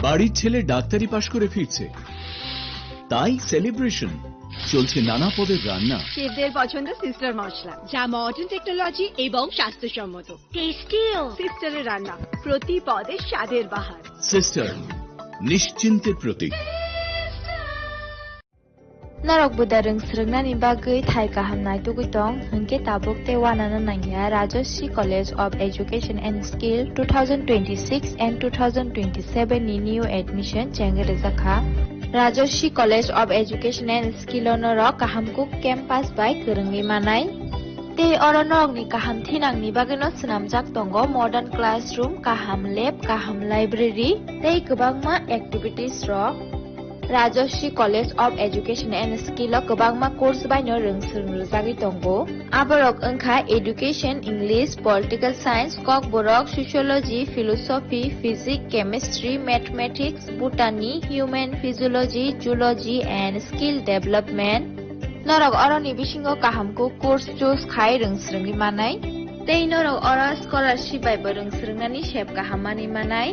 বাড়ির ছেলে ডাক্তারি পাশ করে ফিরছে, তাই সেলিব্রেশন। চলছে নানা পদের রান্না। শেফদের পছন্দ সিস্টার মশলা, যা মডার্ন টেকনোলজি এবং স্বাস্থ্যসম্মত। টেস্টিও সিস্টারের রান্না, প্রতি পদে স্বাদের বাহার। Sister, নিশ্চিন্তের Pratik. Narok budarung srungnani bagui thai kahamnai tugitong hingke tabuk te wanana nangya Rajashri College of Education and Skill 2026 and 2027 ni new admission chengre zakha Rajashri College of Education and Skill onoro kahamkuk campus by kurungi manai te oronok ni kaham thinang ni bagino snamjak tongo modern classroom kaham lab kaham library te kubangma activities ro Rajashri College of Education and Skill o kubangma course by no rungsrungjagi tongo aborok engkha education English political science kok borok sociology philosophy physics chemistry mathematics botany human physiology zoology and skill development norok oroni bisingo kahamko course choose khai rungsrungi manai tei norok ora scholarship by rungsrungnani shep kahamani manai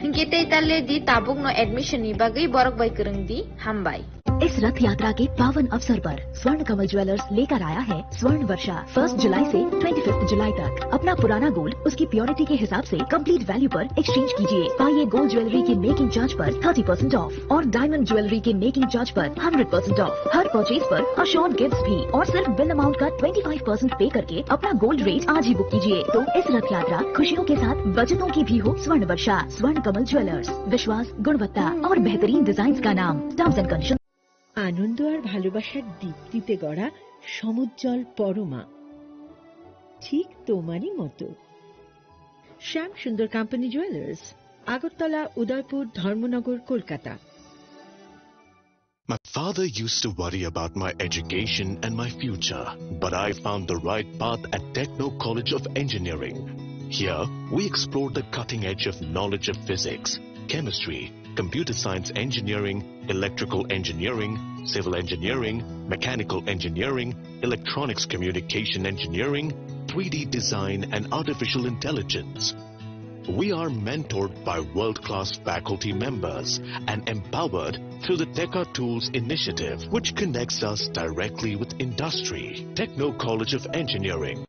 हिंकेते ताले दी Tabuk no admission नि बागै बरक by करंग दी हम by. इस रथ यात्रा के पावन अवसर पर स्वर्ण कमल ज्वेलर्स लेकर आया है स्वर्ण वर्षा 1 जुलाई से 25 जुलाई तक। अपना पुराना गोल्ड उसकी प्योरिटी के हिसाब से कंप्लीट वैल्यू पर एक्सचेंज कीजिए। पाइए गोल्ड ज्वेलरी की मेकिंग चार्ज पर 30% ऑफ और डायमंड ज्वेलरी के मेकिंग चार्ज पर 100% ऑफ। हर परचेज पर अशोर्ड गिफ्ट्स भी और सिर्फ बिल अमाउंट का 25% पे करके अपना गोल्ड रेट आज ही बुक कीजिए। तो इस रथ यात्रा खुशियों के साथ बचतों की भी हो। स्वर्ण वर्षा स्वर्ण कमल ज्वेलर्स, विश्वास, गुणवत्ता और बेहतरीन डिजाइन का नाम। Terms and condition. আনন্দ আর ভালোবাসার দীপ্তিতে গড়া সমুজ্জ্বল পরমা, ঠিক তোমারই মতো। শ্যাম সুন্দর company jewellers, Agartala, Udaipur, Dharmanagar, Kolkata. My father used to worry about my education and my future, but I found the right path at Techno College of Engineering. Here, we explored the cutting edge of knowledge of physics, chemistry, computer science engineering, electrical engineering, civil engineering, mechanical engineering, electronics communication engineering, 3D design and artificial intelligence. We are mentored by world-class faculty members and empowered through the Teka Tools initiative, which connects us directly with industry. Techno College of Engineering.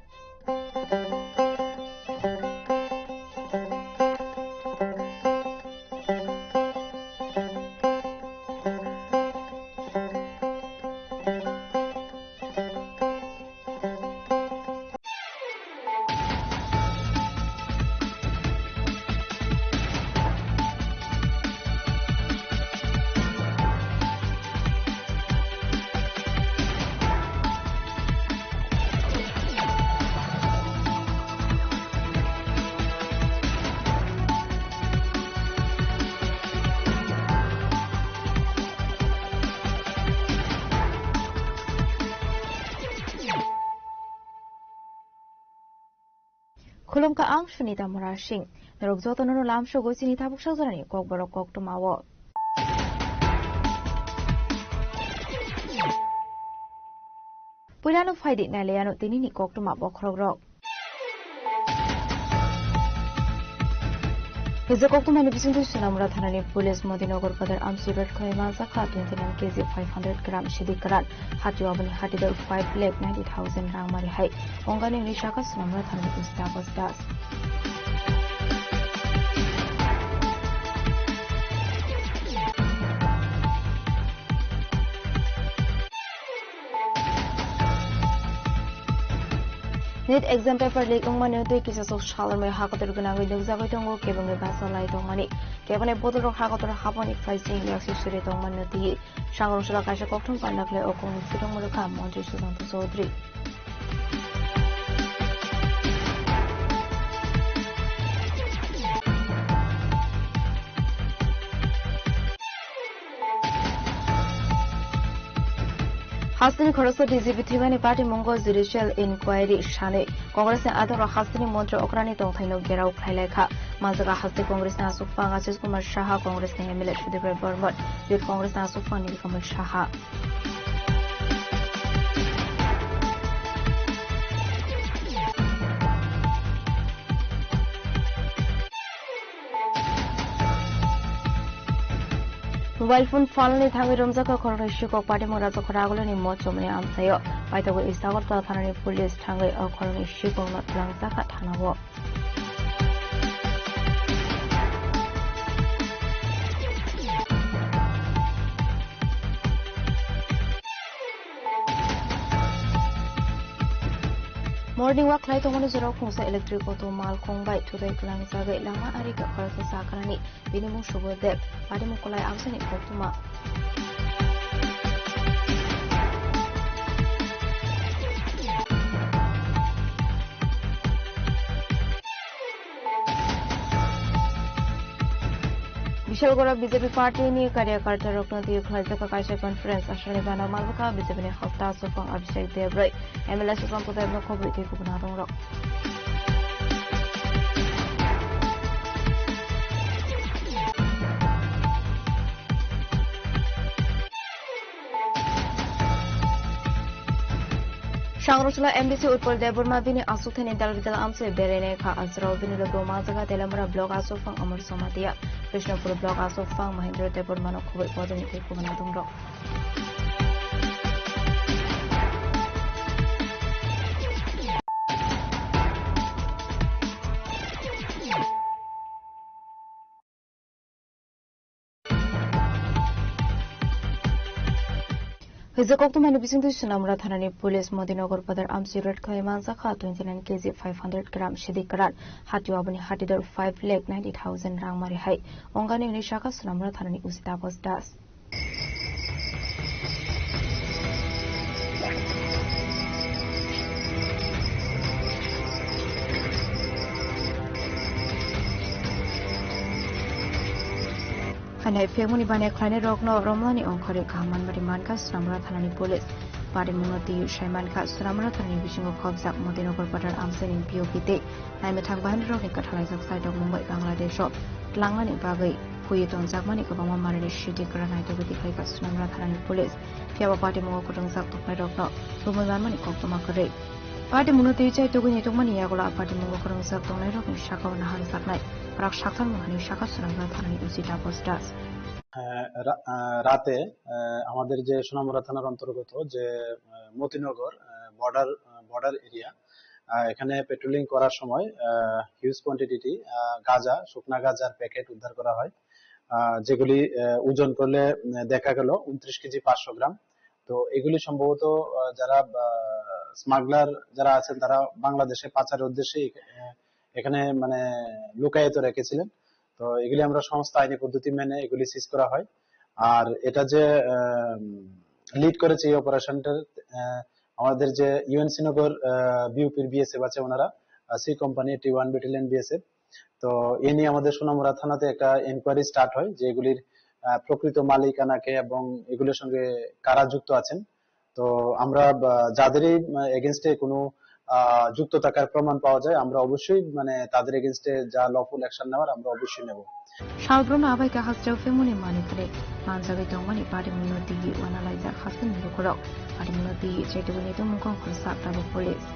Khulum ka ang Sunita Murashing, narugzoto no lam shogo sinita bukshang zorani kok borok kok tumawo. Pulano faidi na leano tinini kok tumabo krogrok. Hizza kok tumani bisindu sunamura thanani police Modinagar padar amsurat khoima zakha 29 kg 500 gram shidikaran hati wabani hati dar 5,90,000 rang mari hai ongani nishaka sunamura thanani istabas das. Net exam paper leak ongmani tui kisa sok shalar me hakator gunangoi dugzagai tongo kebonge basalai tongmani kebone bodol hakator haponi pricing yaksi sure tongmani ti sangrom sura kasha kokthum pandakle okong sitong mulukha Montri Susanto Chaudhary. Hasani Khorosla DGP Thivani Party Mongo Judicial Inquiry Shane Congress and other Hasani Montre Okrani Tongthaino Gerau Khailekha Mazaga Hasti Congress na Sukpang Asis Kumar Shaha Congress na MLA Shudibra Burmat Youth Congress na Sukpang Nilkamal Shaha. Mobile phone falani thangi romjaka khoroi shikok party mora to khoragoloni mo chomni amsayo paitago isagorta thanani police thangai khoroni shikok not langjaka thanawo Morning walk lai to moni zero khungsa electric auto mal khongbai thudai klang jagai lama ari ka kharsa sakrani binimu shubodep padimu kolai amsani koktuma Bishalgarh BJP party নিয়ে কার্যকর্তা রত্ন দিয়ে খাইজাকা কাইসা conference আসলে বানা মালবাকা BJP হপ্তা সফং অভিষেক Debrai MLA সুপ্রান্ত দেব খবর থেকে গুণাদং rock Sangrosla MDC Utpal Deburma Bini Asuthen Dalvidal Amse Berene Ka Azrao Bini Logo Mazaga Telamra Blog Asofang Amar Somatia Krishnapur Blog Asofang Mahendra Deburmano Kuwait Bodani Kumanadung Rock Hizakok to many business Sunamra Thanani Police Modinogar Padar Amsi Red Kaiman Zakha 29 kg 500 gram Shidikaran Hatu Abani Hatidar 5 lakh 90,000 Rang Mari Hai Ongani Nishaka Sunamra Thanani Usita Das Kanai Femuni Bane Klane Rogno Romani Onkore Kaman Bariman Ka Sunamra Thanani Police Pari Munoti Shaiman Ka Sunamra Thanani Bishingo Kobzak Modinogar Padar Amsen in POPT Naimetang Bahan Rogni Kathalaisak side of Mumbai Bangladesh Langani Bagai Puyiton Zakmani Kabama Marini Shiti Karanai to the Kai Sunamra Thanani Police Piaba Party Mo Kutang Zak to Rogno Rumaman Koktomakare Party Munoti Chai to Guni to Maniagola Party Mo Kutang Zak to Nairobi Shaka and Han Saknai Prak Shakan Mohani Shaka Sunamra Thanani Usita Das রাতে আমাদের যে সোনামুড়া থানার অন্তর্গত যে Motinagar border area এখানে patrolling করার সময় huge quantity গাঁজা শুকনা গাঁজার প্যাকেট উদ্ধার করা হয় যেগুলি ওজন করলে দেখা গেল 29 কেজি 500 গ্রাম তো এগুলি সম্ভবত যারা স্মাগলার যারা আছেন তারা বাংলাদেশে পাচারের উদ্দেশ্যে এখানে মানে লুকায়িত রেখেছিলেন তো এগুলি আমরা সমস্ত আইনি পদ্ধতি মেনে এগুলি সিজ করা হয় আর এটা যে লিড করেছে এই অপারেশনটা আমাদের যে ইউএন শ্রীনগর বিউপির বিএসএফ আছে ওনারা সি কোম্পানি টি1 ব্যাটালিয়ন বিএসএফ তো এই নিয়ে আমাদের সোনামুড়া থানাতে একটা ইনকোয়ারি স্টার্ট হয় যে এগুলির প্রকৃত মালিকানাকে এবং এগুলোর সঙ্গে কারা যুক্ত আছেন তো আমরা যাদেরই এগেইনস্টে কোনো যুক্ত থাকার প্রমাণ পাওয়া যায় আমরা অবশ্যই মানে তাদের এগেইনস্টে যা লফুল অ্যাকশন নেওয়ার আমরা অবশ্যই নেব Shalbron Abai ka hasjau femuni manipre manjagai tongmani pari munoti wanalaiza hasin rukuro pari munoti chaituguni to mukong khulsa tabu police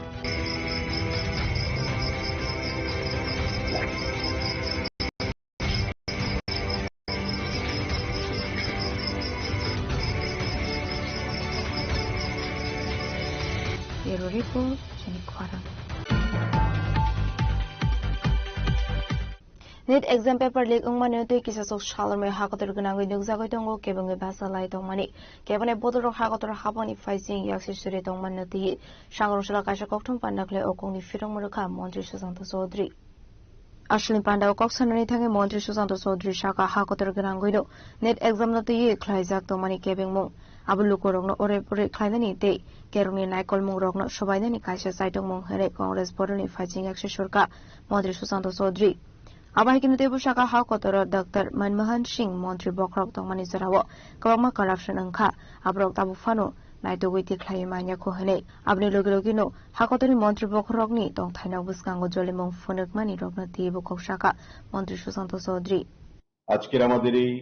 Bureau report Jenny Kwara Net exam paper leak ungmani to kisa sok shalmer hakotor gunangoi nugzagoi tongo kebonge basa lai tongmani kebone bodoro hakotor haboni faising yaksi sure tongmani ti sangrosla kaisa kokthum pandakle okongni firong murukha Montri Susanto Chaudhary Ashlin Panda okoksanani thange Montri Susanto Chaudhary shaka hakotor gunangoi no net exam no ti khlaijak tongmani kebengmung abulukorogno ore khlainani te keruni naikol mungrogno sobainani kaisa saitongmung here Congress bodoni faising yaksi surka Montri Susanto Chaudhary Abai kinute Shaka Hakotor Dr. Manmohan Singh Montri Bokrok Tongmani Zarawo Kawama corruption angka Abrok Tabu Fano Naito Witi Klaimania Kohane Abni Logilogino Hakotori Montri Bokrogni Tong Taina Buskango Jolimong Funakmani Rogna Tibukok Shaka Montri Susanto Chaudhary আজকের আমাদের এই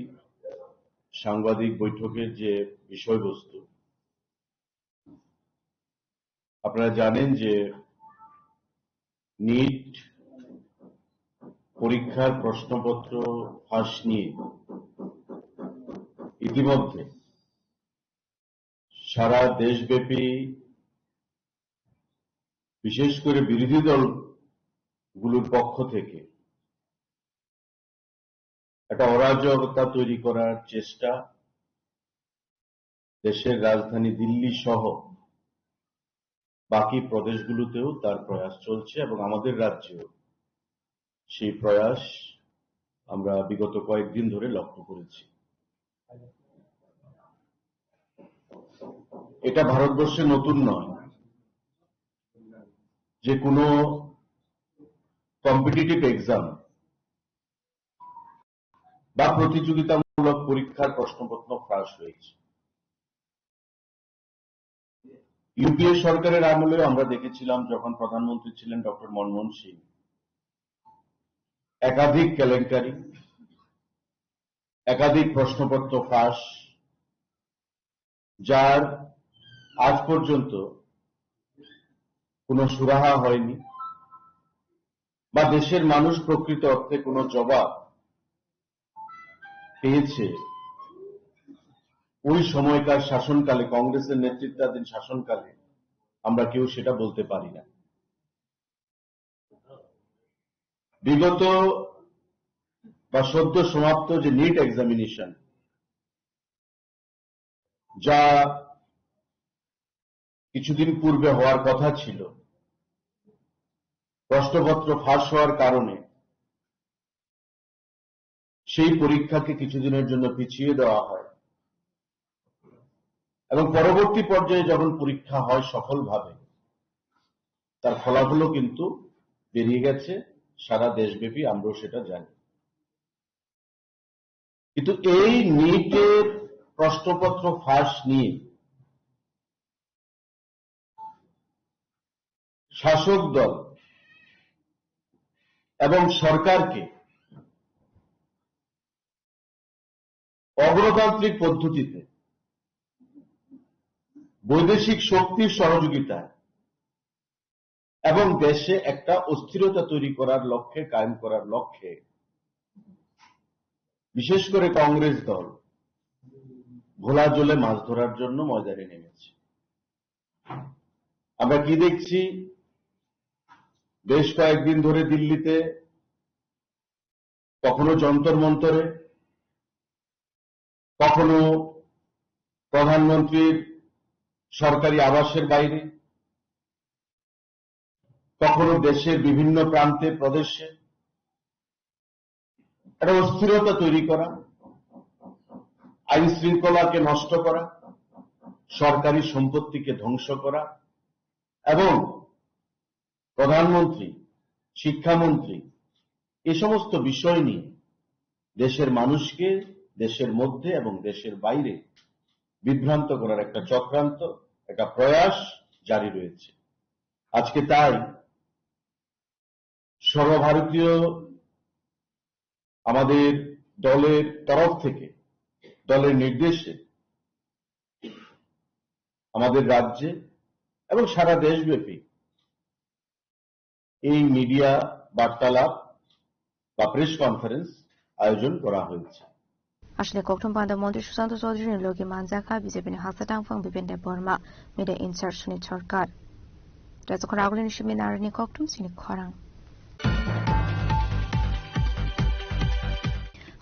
সাংবাদিক বৈঠকের যে বিষয়বস্তু আপনারা জানেন যে নিট পরীক্ষার প্রশ্নপত্র ফাঁস নিয়ে ইতিমধ্যে সারা দেশব্যাপী বিশেষ করে বিরোধী দলগুলোর পক্ষ থেকে একটা অরাজকতা তৈরি করার চেষ্টা দেশের রাজধানী দিল্লি সহ বাকি প্রদেশগুলোতেও তার প্রয়াস চলছে এবং আমাদের রাজ্যেও সেই প্রয়াস আমরা বিগত কয়েকদিন ধরে লক্ষ্য করেছি। এটা ভারতবর্ষে নতুন নয় যে কোনো কম্পিটিটিভ এক্সাম বা প্রতিযোগিতামূলক পরীক্ষার প্রশ্নপত্র ফাঁস হয়েছে। ইউপিএ সরকারের আমলেও আমরা দেখেছিলাম, যখন প্রধানমন্ত্রী ছিলেন ডক্টর মনমোহন সিং, একাধিক কেলেঙ্কারি, একাধিক প্রশ্নপত্র ফাঁস, যার আজ পর্যন্ত কোনো সুরাহা হয়নি বা দেশের মানুষ প্রকৃত অর্থে কোনো জবাব পেয়েছে ওই সময়কার শাসনকালে, কংগ্রেসের নেতৃত্বাধীন শাসনকালে, আমরা কেউ সেটা বলতে পারি না। বিগত বা সদ্য সমাপ্ত যে নিট এক্সামিনেশন, যা কিছুদিন পূর্বে হওয়ার কথা ছিল, প্রশ্নপত্র ফাঁস হওয়ার কারণে সেই পরীক্ষাকে কিছুদিনের জন্য পিছিয়ে দেওয়া হয় এবং পরবর্তী পর্যায়ে যখন পরীক্ষা হয় সফলভাবে, তার ফলাফলও কিন্তু বেরিয়ে গেছে সারা দেশব্যাপী, আমরাও সেটা জানি। কিন্তু এই নিটের প্রশ্নপত্র ফাঁস নিয়ে শাসক দল এবং সরকারকে অগণতান্ত্রিক পদ্ধতিতে বৈদেশিক শক্তির সহযোগিতায় এবং দেশে একটা অস্থিরতা তৈরি করার লক্ষ্যে, কায়েম করার লক্ষ্যে, বিশেষ করে কংগ্রেস দল ঘোলা জলে মাছ ধরার জন্য ময়দানে নেমেছে। আমরা কি দেখছি? বেশ কয়েকদিন ধরে দিল্লিতে কখনো যন্তর মন্তরে, কখনো প্রধানমন্ত্রীর সরকারি আবাসের বাইরে, কখনো দেশের বিভিন্ন প্রান্তে, প্রদেশে একটা অস্থিরতা তৈরি করা, আইন শৃঙ্খলাকে নষ্ট করা, সরকারি সম্পত্তিকে ধ্বংস করা এবং প্রধানমন্ত্রী, শিক্ষামন্ত্রী এই সমস্ত বিষয় নিয়ে দেশের মানুষকে দেশের মধ্যে এবং দেশের বাইরে বিভ্রান্ত করার একটা চক্রান্ত, একটা প্রয়াস জারি রয়েছে। আজকে তাই সর্বভারতীয় আমাদের দলের তরফ থেকে, দলের নির্দেশে আমাদের রাজ্যে এবং সারা দেশব্যাপী এই মিডিয়া বার্তালাপ বা প্রেস কনফারেন্স আয়োজন করা হয়েছে। আসলে কক্টম বান্দা মন্ত্রী সুশান্ত চৌধুরীর লোকে মানজাখা বিজেপি হাসাটাংফং বিপিন বর্মা মিডিয়া ইনচার্জ সুনীল সরকার রাজখন রাগুলি নিশিমি নারায়ণী কক্টম সিনি খরাং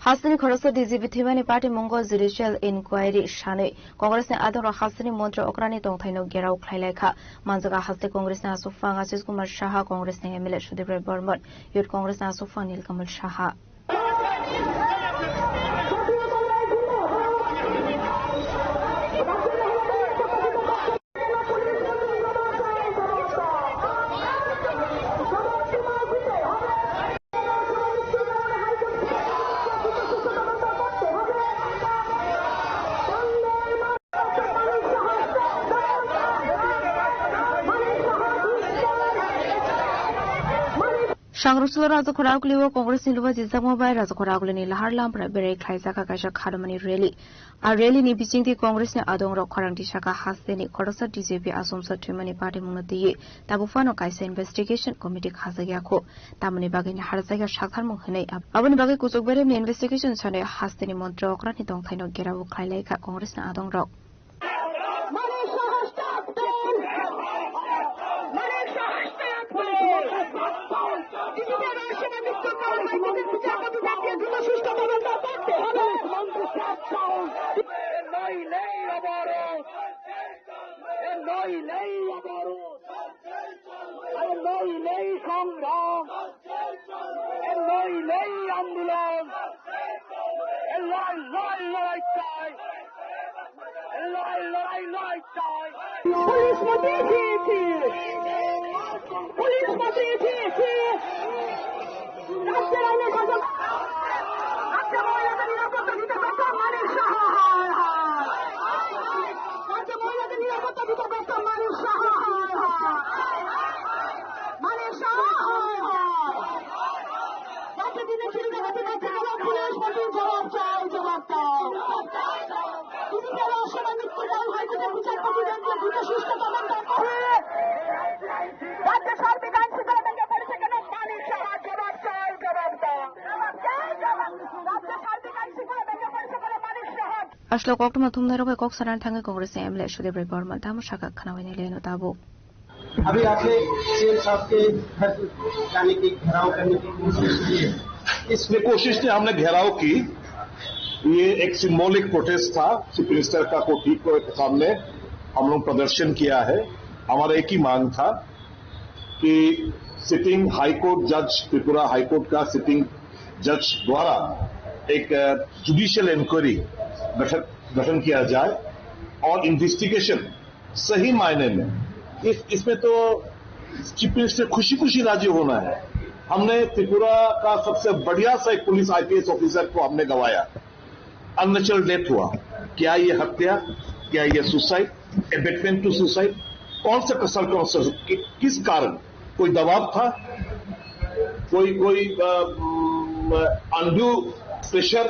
हासनी खरस डीजीपी थिमानी पार्टी मंगल जुडिशियल इनक्वायरी सानै कांग्रेसनि आदर हासनी मन्त्री अक्रानी तंथाइनो गेराव खाइलायखा मानजागा हासते कांग्रेसनि आसुफां आशिष कुमार साहा कांग्रेसनि एमएलए सुदीप राय बर्मन युथ कांग्रेसनि आसुफां Nilkamal Saha Shangrusula Razakoragliwo, Congress in Luva Zizamobile, Razakoragli, Lahar Lampra, Bere Kaisaka Kasha Kadamani Rally. A rally ni Biching the Congress in Adonro Koranti Shaka Haseni, Korosa DJP Asumsa Tumani Party Munati, Tabufano Kaisa Investigation Committee Hazayako, Tamani Bagin Harzaya Shakar Mohene, Abanibagi Kusubere investigation Sunday Hasteni Montro, Kranitong Kaino Gerawu Kaileka, Congress in Adonro. Ashlok October Tumnero Coxaran Tanga Congress Emily Shudebri Burma Tamushaka Kanawini Leno Tabu. अभी आपने CM साहब के घर जाने की घेराव करने की कोशिश की है। इसमें कोशिश ने हमने घेराव की, ये एक सिंबॉलिक प्रोटेस्ट था। चीफ मिनिस्टर का कोठी के सामने हम लोग प्रदर्शन किया है। हमारा एक ही मांग था कि सिटिंग हाईकोर्ट जज, त्रिपुरा हाईकोर्ट का सिटिंग जज द्वारा एक जुडिशियल इंक्वायरी गठन किया जाए और इन्वेस्टिगेशन सही मायने में, इसमें तो चीफ मिनिस्टर खुशी खुशी राजी होना है। हमने त्रिपुरा का सबसे बढ़िया सा एक पुलिस आईपीएस ऑफिसर को हमने गवाया, अननेचुरल डेथ हुआ। क्या ये हत्या, क्या ये सुसाइड, एबेटमेंट टू सुसाइड, कौन सा सर्कमस्टेंस, किस कारण? कोई दबाव था, कोई अनड्यू प्रेशर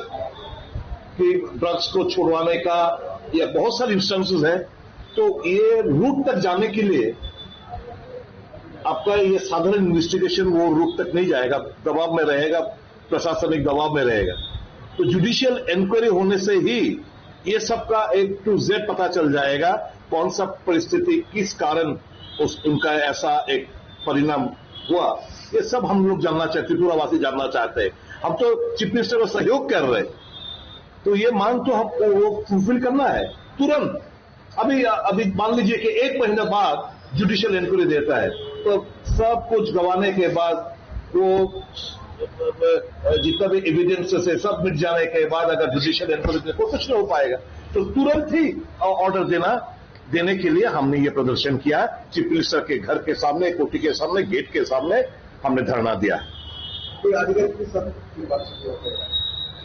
कि ड्रग्स को छुड़वाने का, या बहुत सारे इंस्टेंसेस है। तो ये रूट तक जाने के लिए आपका ये साधारण इन्वेस्टिगेशन वो रूट तक नहीं जाएगा, दबाव में रहेगा, प्रशासनिक दबाव में रहेगा। तो जुडिशियल इंक्वायरी होने से ही ये सब का एक टू जेड पता चल जाएगा, कौन सा परिस्थिति, किस कारण उनका ऐसा एक परिणाम हुआ। ये सब हम लोग जानना चाहते, त्रिपुरावासी जानना चाहते हैं। हम तो चीफ मिनिस्टर को सहयोग कर रहे, तो ये मांग तो हमको वो फुलफिल करना है तुरंत। अभी मान लीजिए कि एक महीने बाद जुडिशियल इंक्वायरी देता है, तो सब कुछ गवाने के बाद, वो जितना भी एविडेंसेस है सब मिट जाने के बाद अगर जुडिशियल इंक्वायरी दे तो कुछ नहीं हो पाएगा। तो तुरंत ही ऑर्डर देने के लिए हमने ये प्रदर्शन किया। चीफ मिनिस्टर के घर के सामने, कोठी के सामने, गेट के सामने हमने धरना दिया।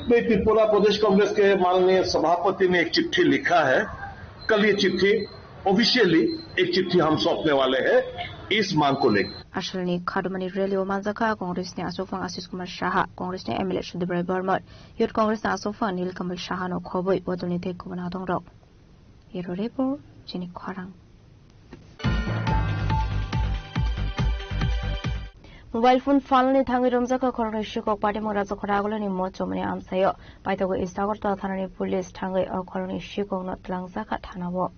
त्रिपुरा प्रदेश कांग्रेस के माननीय सभापति ने एक चिट्ठी लिखा है। कल ये चिट्ठी ऑफिशियली एक चिट्ठी हम सौंपने वाले हैं इस मांग को लेकर। Ashley Kadamani Rally Omanzaka, Congress ne Asofan Asis Kumar Shaha, Congress ne Emily Shudebri Burma, Youth Congress ne Asofan Nil Kamal Shahano Koboi, Waduni Te Kubanadong Rock. Yero Repo, Jenny Kwarang. Mobile phone falni thangi Ramzaka Korishiko Party Moraza Koragolo ni Mochomani Amsayo, Paitago Istagorta Thanani Police Tangi or Colony Shiko not Langzaka Tanavo.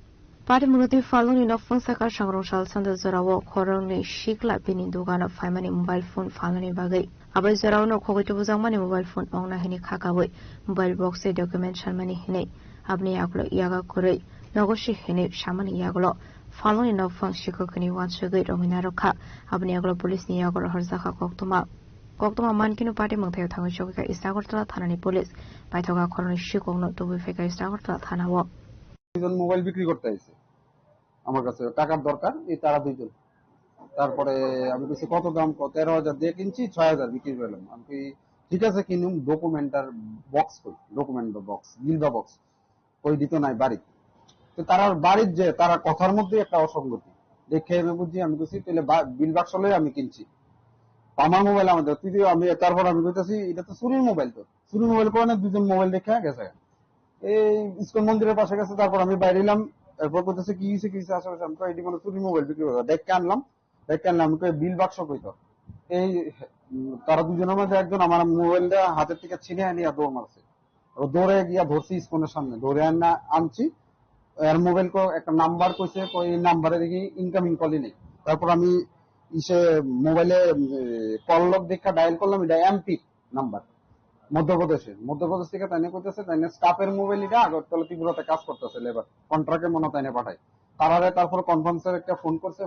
Party Munati following enough phone Saka Shangroshal Sanda Zorawo, Koroni Shikla Pinindugana, Famani mobile phone falling Bagay. Abay Zorano Kogitubuzamani mobile phone owner Hini Kakaway, mobile box document Shamani Hine, Abni Yaglo Yaga Kure, Nogoshi Hine, Shamani Yaglo. Following enough phone Shikokani wants to get Ominaroka, Abniaglo Police Niagara Horzaka Koktuma. Koktuma Mankino Party Monte Tangoka is Sagorta Tanani Police, by Toga Koroni Shiko not to be fake is Sagorta Tanawa. Mobile বিক্রি করতে আইছে আমার কাছে, টাকার দরকার, এই তারা দুইজন। তারপরে আমি বলছি কত দাম, 13,000 দিয়ে কিনছি, 6,000 বিক্রি করলাম। আমি ঠিক আছে কিনুম, ডকুমেন্টার বক্স কই, ডকুমেন্ট বক্স, বিলবা বক্স কই দিত নাই বাড়ি। তো তারা বাড়ির যে তারা কথার মধ্যে একটা অসঙ্গতি দেখে আমি বুঝি, আমি বলছি তাহলে বিল বাক্স লয়ে আমি কিনছি। আমার মোবাইল আমাদের তুই আমি তারপর আমি কইতাছি এটা তো চুরির মোবাইল, তো চুরির মোবাইল করে না, দুজন মোবাইল দেখে গেছে এই ইসকন মন্দিরের পাশে গেছে। তারপর আমি বাইরে এলাম, এরপর করতেছে কি হয়েছে আশেপাশে, আমি এটি কোনো চুরি মোবাইল বিক্রি করবো, দেখে আনলাম আমি বিল বাক্স কইতো এই তারা দুজনের মধ্যে একজন আমার মোবাইলটা হাতের থেকে ছিনে নিয়ে দৌড় মারছে, দৌড়ে গিয়া ধরছি ইসকনের সামনে, ধরে আনছি। এর মোবাইল একটা নাম্বার কইছে, ওই নাম্বারে দেখি ইনকামিং কলই নেই। তারপর আমি মোবাইলে কল লক দেখা ডায়াল করলাম, এটা এমপি নাম্বার মধ্যপ্রদেশ থেকে তাইনে করতেছে, তাইনে স্টাফের মোবাইল, এটা আগরতলা ত্রিপুরাতে কাজ করতেছে, লেবার কন্ট্রাক্টে মনে তাইনে পাঠায়। তারপর কনফারেন্সের একটা ফোন করছে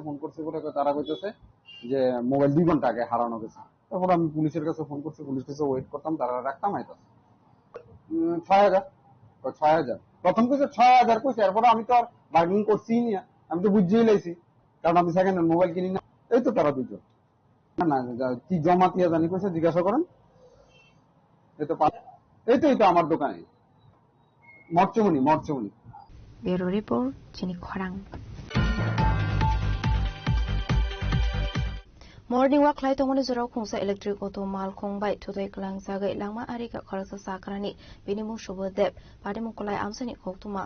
করে তারা কইতেছে যে মোবাইল 2 ঘন্টা আগে হারানো গেছে। তারপর আমি পুলিশের কাছে ফোন করছি, পুলিশ কাছে ওয়েট করতাম, তারা রাখতাম আইতাছে 6,000 প্রথম কইছে 6,000 কইছে। এরপর আমি তো আর বার্গেনিং করছি না, আমি তো বুঝিয়ে লাইছি, কারণ আমি সেকেন্ড হ্যান্ড মোবাইল কিনি না। এই তো তারা দুজন না কি জমা দিয়া জানি কইছে, জিজ্ঞাসা করেন। এই তো আমার দোকানে মরচমনি। ব্যুরো রিপোর্ট চিনি খরাং। Morning walk lai tongmani jorao khungsa electric auto mal khongbai thudai klang jagai langma arika kharasa sakrani binimu shubodep padimu kolai amsani koktuma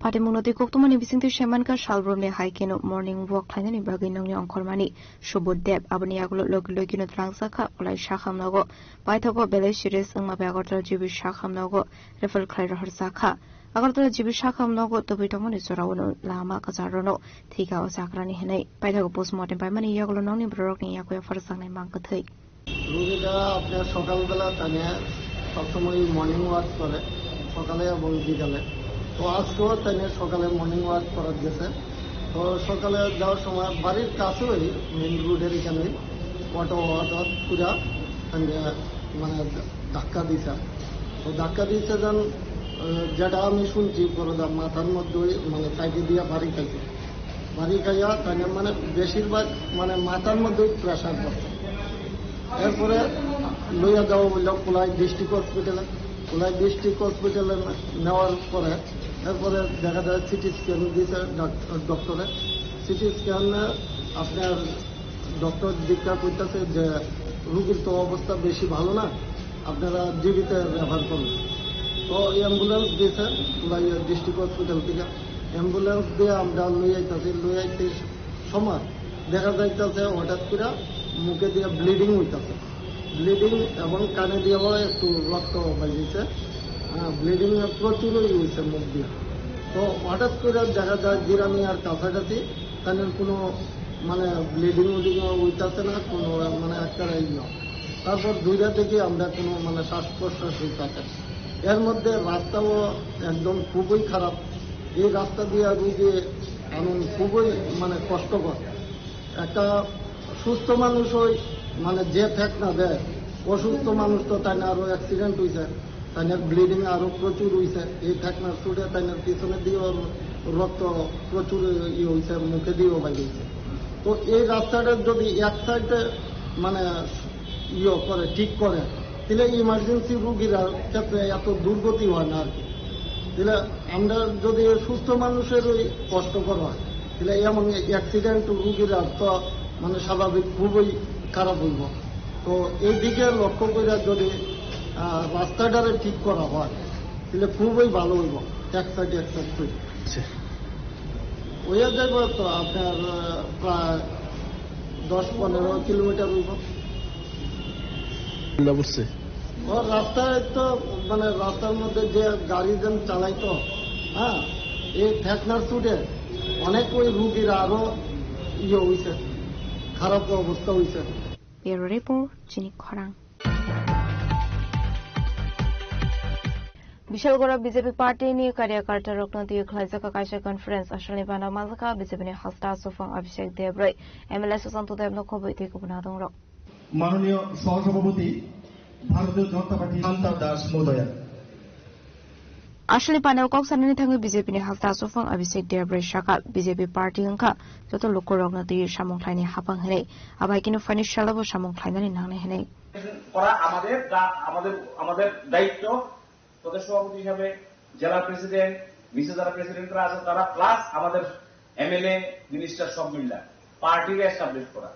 padimu nodi koktumani bisingti shemanka shalbromne haikeno morning walk lainani bagai nongni ongkormani shubodep abani agulo logino tlangsa kha kolai shakhamnago baithago belai series angma bagorta jibi shakhamnago refer khlai rahar sakha Agartala GB শাখা নগর তবিটমনি চরাউনো লামা কাজারনো থিকা ও সাকরানি হেনাই পাইথাগো postmortem পাইমানি ইয়াগুলো নংনি ব্ররকনি ইয়াকো ফারসাংনাই মাংকথৈ রোগীরা আপনার সকালবেলা তানিয়া সবসময় morning walk করে সকালে এবং বিকালে। তো আজকেও তানিয়া সকালে মর্নিং ওয়াক করার গেছে। তো সকালে যাওয়ার সময় বাড়ির কাছেই মেন রোডের এখানে অটো পুরা মানে ধাক্কা দিছে। তো ধাক্কা দিচ্ছে যেন যেটা আমি শুনছি পুরোটা মাথার মধ্যে মানে সাইডে দিয়া বাড়ি খাইয়া তাই মানে বেশিরভাগ মানে মাথার মধ্যে প্রেশার পড়ছে। এরপরে লইয়া যাওয়া বলল কোলাই ডিস্ট্রিক্ট হসপিটালে নেওয়ার পরে এরপরে দেখা যায় সিটি স্ক্যান দিয়েছে ডক্টরে। সিটি স্ক্যানে আপনার ডক্টর জিজ্ঞাসা করতেছে যে রুগীর তো অবস্থা বেশি ভালো না, আপনারা জিবিতে রেফার করুন। তো অ্যাম্বুলেন্স দিয়েছে ডিস্ট্রিক্ট হসপিটাল থেকে, অ্যাম্বুলেন্স দিয়ে আমরা লই আইতে সময় দেখা যাইতেছে হঠাৎ করে মুখে দিয়ে ব্লিডিং এবং কানে দিয়েও একটু রক্ত বাজিয়েছে, ব্লিডিং প্রচুরই হয়েছে মুখ দিয়ে। তো হঠাৎ করে দেখা যায় জিরামি আর কাছাকাছি কানের কোনো মানে ব্লিডিং হইতেছে না, কোনো মানে একটা তারপর দুইটা থেকে আমরা কোনো মানে শ্বাস প্রশ্বাস হইতেছে। এর মধ্যে রাস্তাও একদম খুবই খারাপ, এই রাস্তা দিয়ে রুগী এমন খুবই মানে কষ্টকর। একটা সুস্থ মানুষ ওই মানে যে ফ্যাক না দেয়, অসুস্থ মানুষ তো তাই না আরো অ্যাক্সিডেন্ট হয়েছে, তাই না ব্লিডিং আরো প্রচুর হয়েছে। এই ফ্যাকনার ছুটে তাই না পিছনে দিয়েও রক্ত প্রচুর হয়েছে, মুখে দিয়েও বাইরেছে। তো এই রাস্তাটা যদি এক সাইডে মানে করে ঠিক করে তাহলে ইমার্জেন্সি রুগীরা ক্ষেত্রে এত দুর্গতি হয় না আর কি। তাহলে আমরা যদি সুস্থ মানুষের ওই কষ্টকর হয় তাহলে এমন অ্যাক্সিডেন্ট রুগীরা তো মানে স্বাভাবিক খুবই খারাপ হইব। তো এই দিকে লক্ষ্য করে যদি রাস্তাটারে ঠিক করা হয় তাহলে খুবই ভালো হইব। এক সাইড হইয়া যাইব তো আপনার প্রায় 10-15 কিলোমিটার হইব। রাস্তায় তো মানে রাস্তার মধ্যে যে গাড়ি যেন চালাইতো, হ্যাঁ, এই ফ্যাকনার ছুটে অনেক ওই রুগীরা আরো হয়েছে, খারাপ অবস্থা হয়েছে। ব্যুরো রিপোর্ট চিনি খরাং। বিশালগড় বিজেপি পার্টিनि कार्यकर्ता रत्नदी खलाइजाका काइसा कन्फरेन्स आसालनि बाना मालका बिजेपिनि हास्ता सुफां अभिषेक देब्रै एमएलए सुशाন্ত देव नखबै थेको बनादों र माननीय सहसभापति भारतीय जनता पार्टी शान्ता दास महोदय आसालनि पानाव कक्सानि थाङै बिजेपिनि हास्ता सुफां अभिषेक देब्रै शाखा बिजेपि पार्टी अंका जत लोक रत्नदी सामंथायनि हाबां हनै आबाइकिनो फाइनान्सियलबो सामंथायनानै नांनाय हनै করা আমাদের দায়িত্ব। প্রদেশ সভাপতি হিসাবে জেলা প্রেসিডেন্ট, ভিসে যারা প্রেসিডেন্টরা আছেন তারা প্লাস আমাদের এমএলএ মিনিস্টার সব মিল্লা পার্টিকে এস্টাবলিশ করা।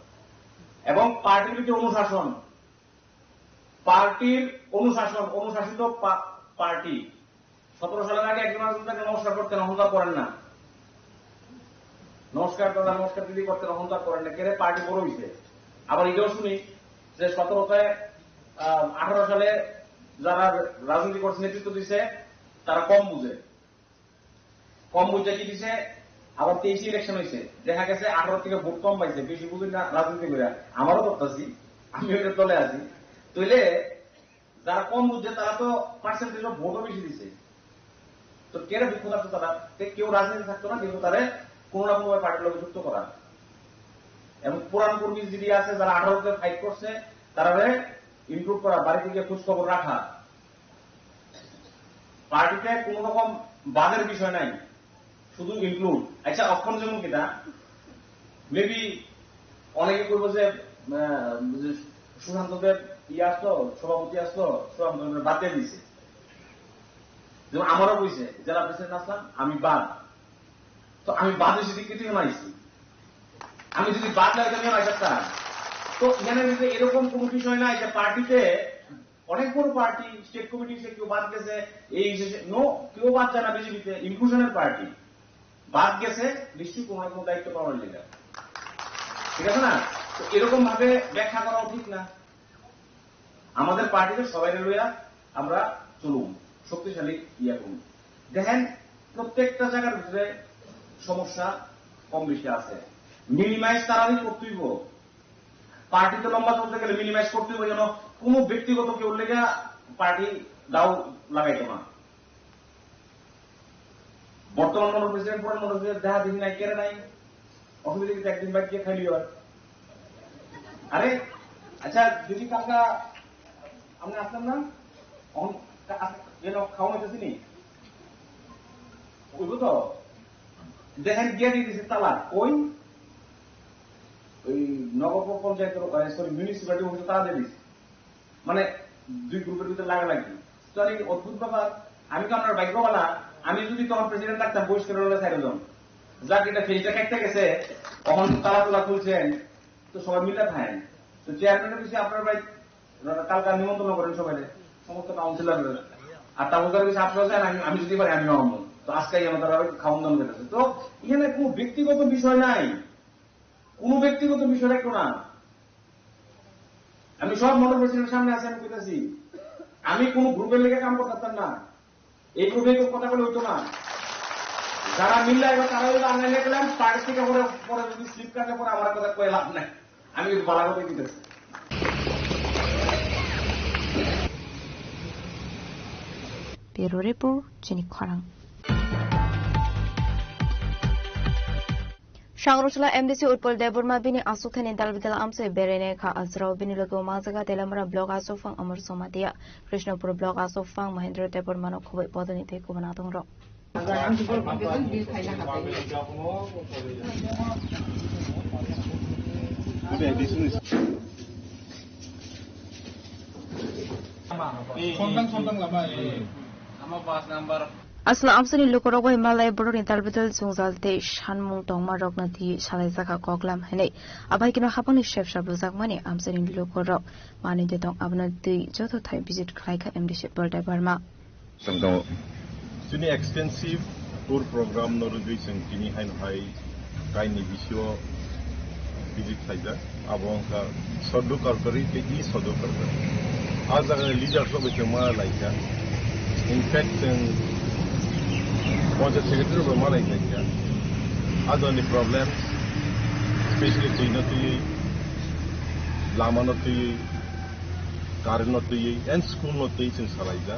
এবং পার্টির ভিতরে অনুশাসন, পার্টির অনুশাসিত পার্টি। 17 সালের আগে একজন তাকে নমস্কার করতেন, অহংকার করেন না। নমস্কার দাদা, নমস্কার দিদি করতেন, অহংকার করেন না। কেড়ে পার্টি বড় হয়েছে। আবার এটাও শুনি যে 18 সালে যারা রাজনীতি করছে, নেতৃত্ব দিচ্ছে, তারা কম বুঝে কি দিছে। আবার 23 ইলেকশন হয়েছে, দেখা গেছে 18 থেকে ভোট কম পাইছে, বেশি বুঝি না রাজনীতি করে। আমারও করতেছি, আমি ওটা দলে আছি। তাইলে যারা কম বুঝছে তারা তো পার্সেন্টেজ ভোটও বেশি দিচ্ছে। তো কেড়ে দুঃখ থাকতো তারা, কেউ রাজনীতি থাকতো না, কিন্তু তারা কোন না কোন পার্টির লোক যুক্ত করা। এবং পুরান কর্মী যদি আছে যারা 18তে ফাইট করছে, তারা ইনক্লুড করা, বাড়িতে গিয়ে খোঁজ খবর রাখা। পার্টিতে কোন রকম বাদের বিষয় নাই, শুধু ইনক্লুড। আচ্ছা, অক্ষণ যেমন কিনা মেবি অনেকে করবো যে সুশান্তদের আসলো, সভাপতি আসলো, সুশান্ত বাদ দিয়ে দিছে। যেমন আমারও বলছে জেলা প্রেসিডেন্ট আসলাম, আমি বাদ। তো আমি বাদ হয়েছি দিকে নাইছি, আমি যদি বাদ লাগতাম নাইতাম। তো এখানে এরকম কোন বিষয় নাই যে পার্টিতে অনেক বড় পার্টি, স্টেট কমিটি কেউ বাদ গেছে, এই নো, কেউ বাদ যায় না। বিজেপিতে ইনক্লুশনের পার্টি বাদ গেছে, নিশ্চয়ই কোন রকম দায়িত্ব পাওয়ার লিগা, ঠিক আছে না? তো এরকম ভাবে ব্যাখ্যা করা ঠিক না। আমাদের পার্টিতে সবাই লইয়া আমরা চলুন, শক্তিশালী করুন। দেখেন, প্রত্যেকটা জায়গার ভিতরে সমস্যা কম বেশি আছে। মিনিমাইজ তারাই করতেইব। পার্টিতে লম্বা চলতে গেলে মিনিমাইজ করতে হবে, যেন কোন ব্যক্তিগত কেউ লেগে পার্টি দাও লাগাইতো না। বর্তমান মনোর প্রেসিডেন্ট, পরের মনোর প্রেসিডেন্ট দেখা দিন নাই, কেড়ে নাই, অসুবিধা কিন্তু একদিন বাইক গিয়ে খাইলি হয়। আরে আচ্ছা, যদি কালকা আপনি আসলেন না, খাওয়া হইতেছি নি, ওইব তো দেখেন গিয়ে দিয়ে দিচ্ছে তালা। ওই নগর পঞ্চায়েত, সরি মিউনিসিপালিটি অফিসে তালা দিয়ে দিচ্ছে। মানে দুই গ্রুপের ভিতরে লাগালাগি। সরি, অদ্ভুত ব্যাপার। আমি তো আপনার ভাগ্যবালা, আমি যদি তখন প্রেসিডেন্ট থাকতাম, বহিষ্কার হলে 4 জন যাক এটা ফেসটা কাটতে গেছে, তখন তালা তোলা খুলছেন, তো সবাই মিলে থাকেন। তো চেয়ারম্যানের পিছিয়ে আপনার ভাই কালকা নিমন্ত্রণ করেন সবাই, সমস্ত কাউন্সিলর, আর তাবুকার পিছিয়ে আপনারা যান, আমি যদি পারি আমি অহম্মদ। তো আজকে তারা খাওয়ান দাম করেছে। তো এখানে কোন ব্যক্তিগত বিষয় নাই, কোন ব্যক্তিগত বিষয় একটু না। আমি সব মনোর প্রেসিডেন্টের সামনে আছি, আমি কইতাছি আমি কোন গ্রুপের লেগে কাম করতাম না, এই গ্রুপে কথা বলে হইতো না। যারা মিললে তারা আনলাইন গেলাম, পার্টি থেকে পরে যদি স্লিপ কাটলে পরে আমার কথা কয়ে লাভ নাই, আমি বালা কথা দিতেছি। Bureau Report, Jenny Kwarang. Shangrosla MDC Utpol Deburma Bini Asukhan Dalvidal Amse Berene Kha Azrao Bini Logo Mazaga Telamra Blog Asofang Amar Somatia Krishnapur Blog Asofang Mahendra Deburmano Kobe Podani Te Kubanatong Ro. Asla amsani lukorogoi malai boroni dalbedel sungzalte shanmung tongma rognati salai zaka koklam hene abai kino hapani chef shabuzak mani amsani lukorok mani de tong abnati joto thai visit khlaika MDC Bolda Barma samdo suni extensive tour program norudui sengkini hain hai kaini bisyo visit thaija abongka sodu karkari te I sodu karkari azaga leaders of the laika in fact Project Secretary of Malaysia, other problems, especially Tuinati, Lamanati, Karanati, and school notice in Salaja.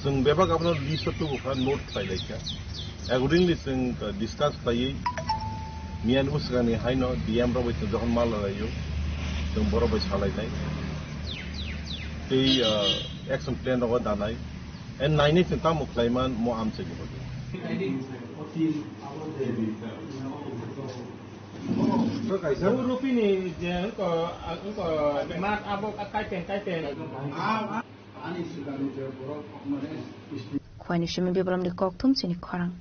So, Beba Governor Lisa to her note by Laika. Accordingly, discussed by Mian Usrani Haino, the Emperor with the John Malayo, the Boro by Salai, the action plan over Danai, and 9 in Tamu Klaiman, Moam Secretary. Khwani shimi bibalam de koktum sini Kwarang.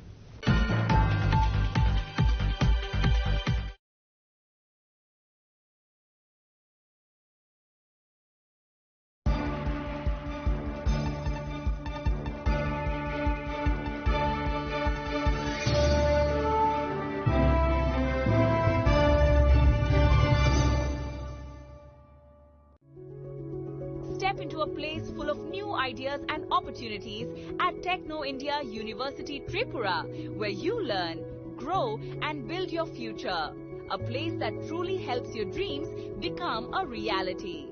into a place full of new ideas and opportunities at Techno India University Tripura, where you learn, grow and build your future. A place that truly helps your dreams become a reality.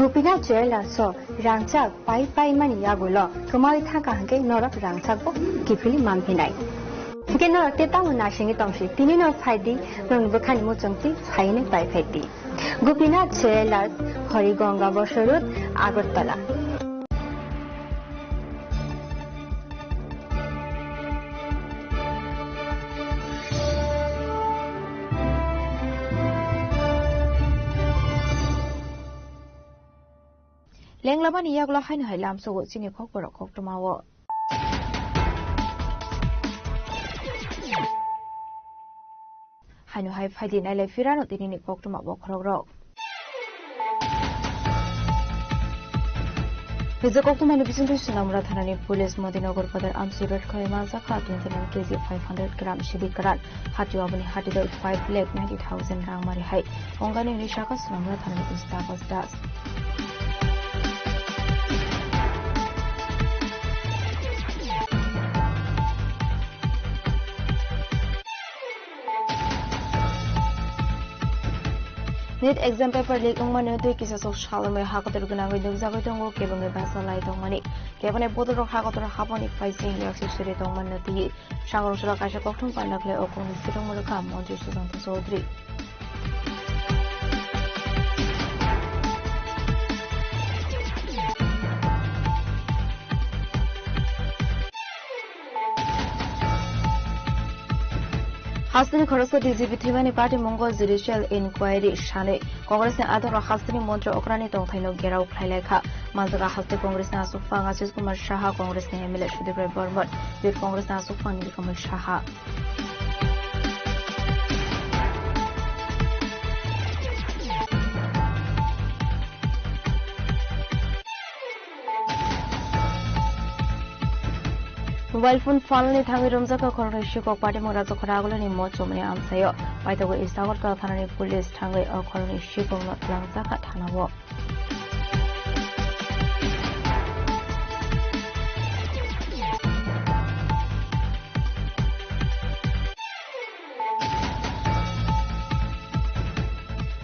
Gupina Jela so Rangchak Pai Mani Yagulo, Kumari Taka Norok Rangchak, Kipili Mampinai. Again, no Teta Munashing it on she, Tinino Pidi, Long Bukan Mutanti, Haine by Petty. Gupina Jela, Horigonga Bosharut, Agotala. Leng laban iyak lo hain hailam so go sini khok borok khok tomawo hainu hai phaidi nai le firano tinini khok toma bo khorok ro Hizak khok toma bisin tu sunamra thanani police Modinagar padar amsurat khoima zakha 29 kg 500 gram shidi karan hatiwa bani hatida 5,90,000 rang mari hai ongani ni shaka sunamra thanani instagos das Net exam paper leak ungmanu tui kisa sok shalome hakator gunangoi dungzago tongo kebonge basalai tongmani kebone bodoro hakator haponi faising yak sisuri tongmanu ti shangro shura kasha kokthum pandakle okon sirong mulka monju sudanta sodri Hasani Khorosco DGP Trivani Party Mongol Judicial Inquiry Shane Congress ne Adhar Hasani Montra Okrani Tongthaino Gerau Khlailekha Manzaga Haste Congress na Asufang Asis Kumar Shaha Congress ne MLA Shudibrai Burman Youth Congress na Asufang Nilkamal Shaha Mobile phone finally thangi Ramzaka Khoroi Shikok Party Morazo Khoragolani Mochomani Amsayo Paitago Istagorka Thanani Police Thangai Khoroni Shikok Not Langzaka Thanawo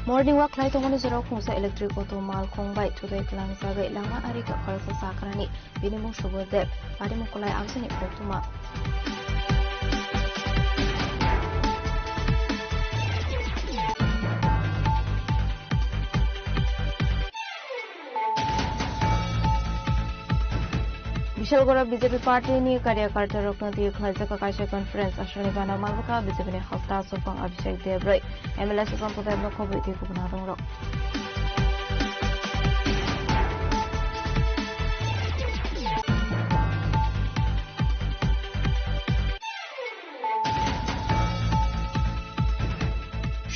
Morning walk light on zero khungsa electric auto mal khongbai today klang sagai langa ari ka kharsa sakrani binimu shubode padimu kolai amsani potuma Bishalgora BJP party ni कार्यकर्ता रोकना दिए खर्च का काशा conference Ashwini गाना मालवका BJP ने हफ्ता सोफंग अभिषेक Devaraya MLS संप्रदाय में खबर दी को बना रहा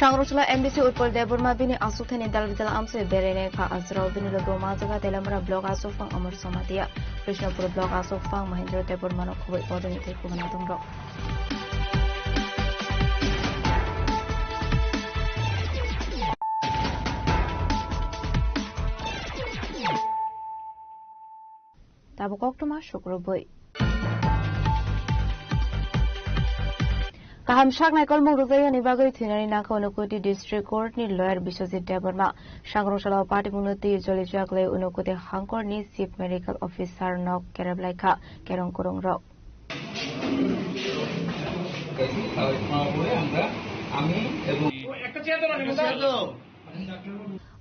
Shangrosla MDC Utpal Deburma bini asuthen indal bidal amse berene kha azrao bini logo majaga telamra blog asofang amar somatia Krishnapur blog asofang Mahendra Deburma no khoi podani te ko bana dongro Tabukok tuma shukro boy Kaham shak naikol mugrubai ni bagoi thinani naka Unukoti District Court ni lawyer Biswajit Debarma Sangrong Shala Party Munoti Joli Jagle Unukoti Hangkor ni Chief Medical Officer Nok Kereblaika Kerong Kurung Rok.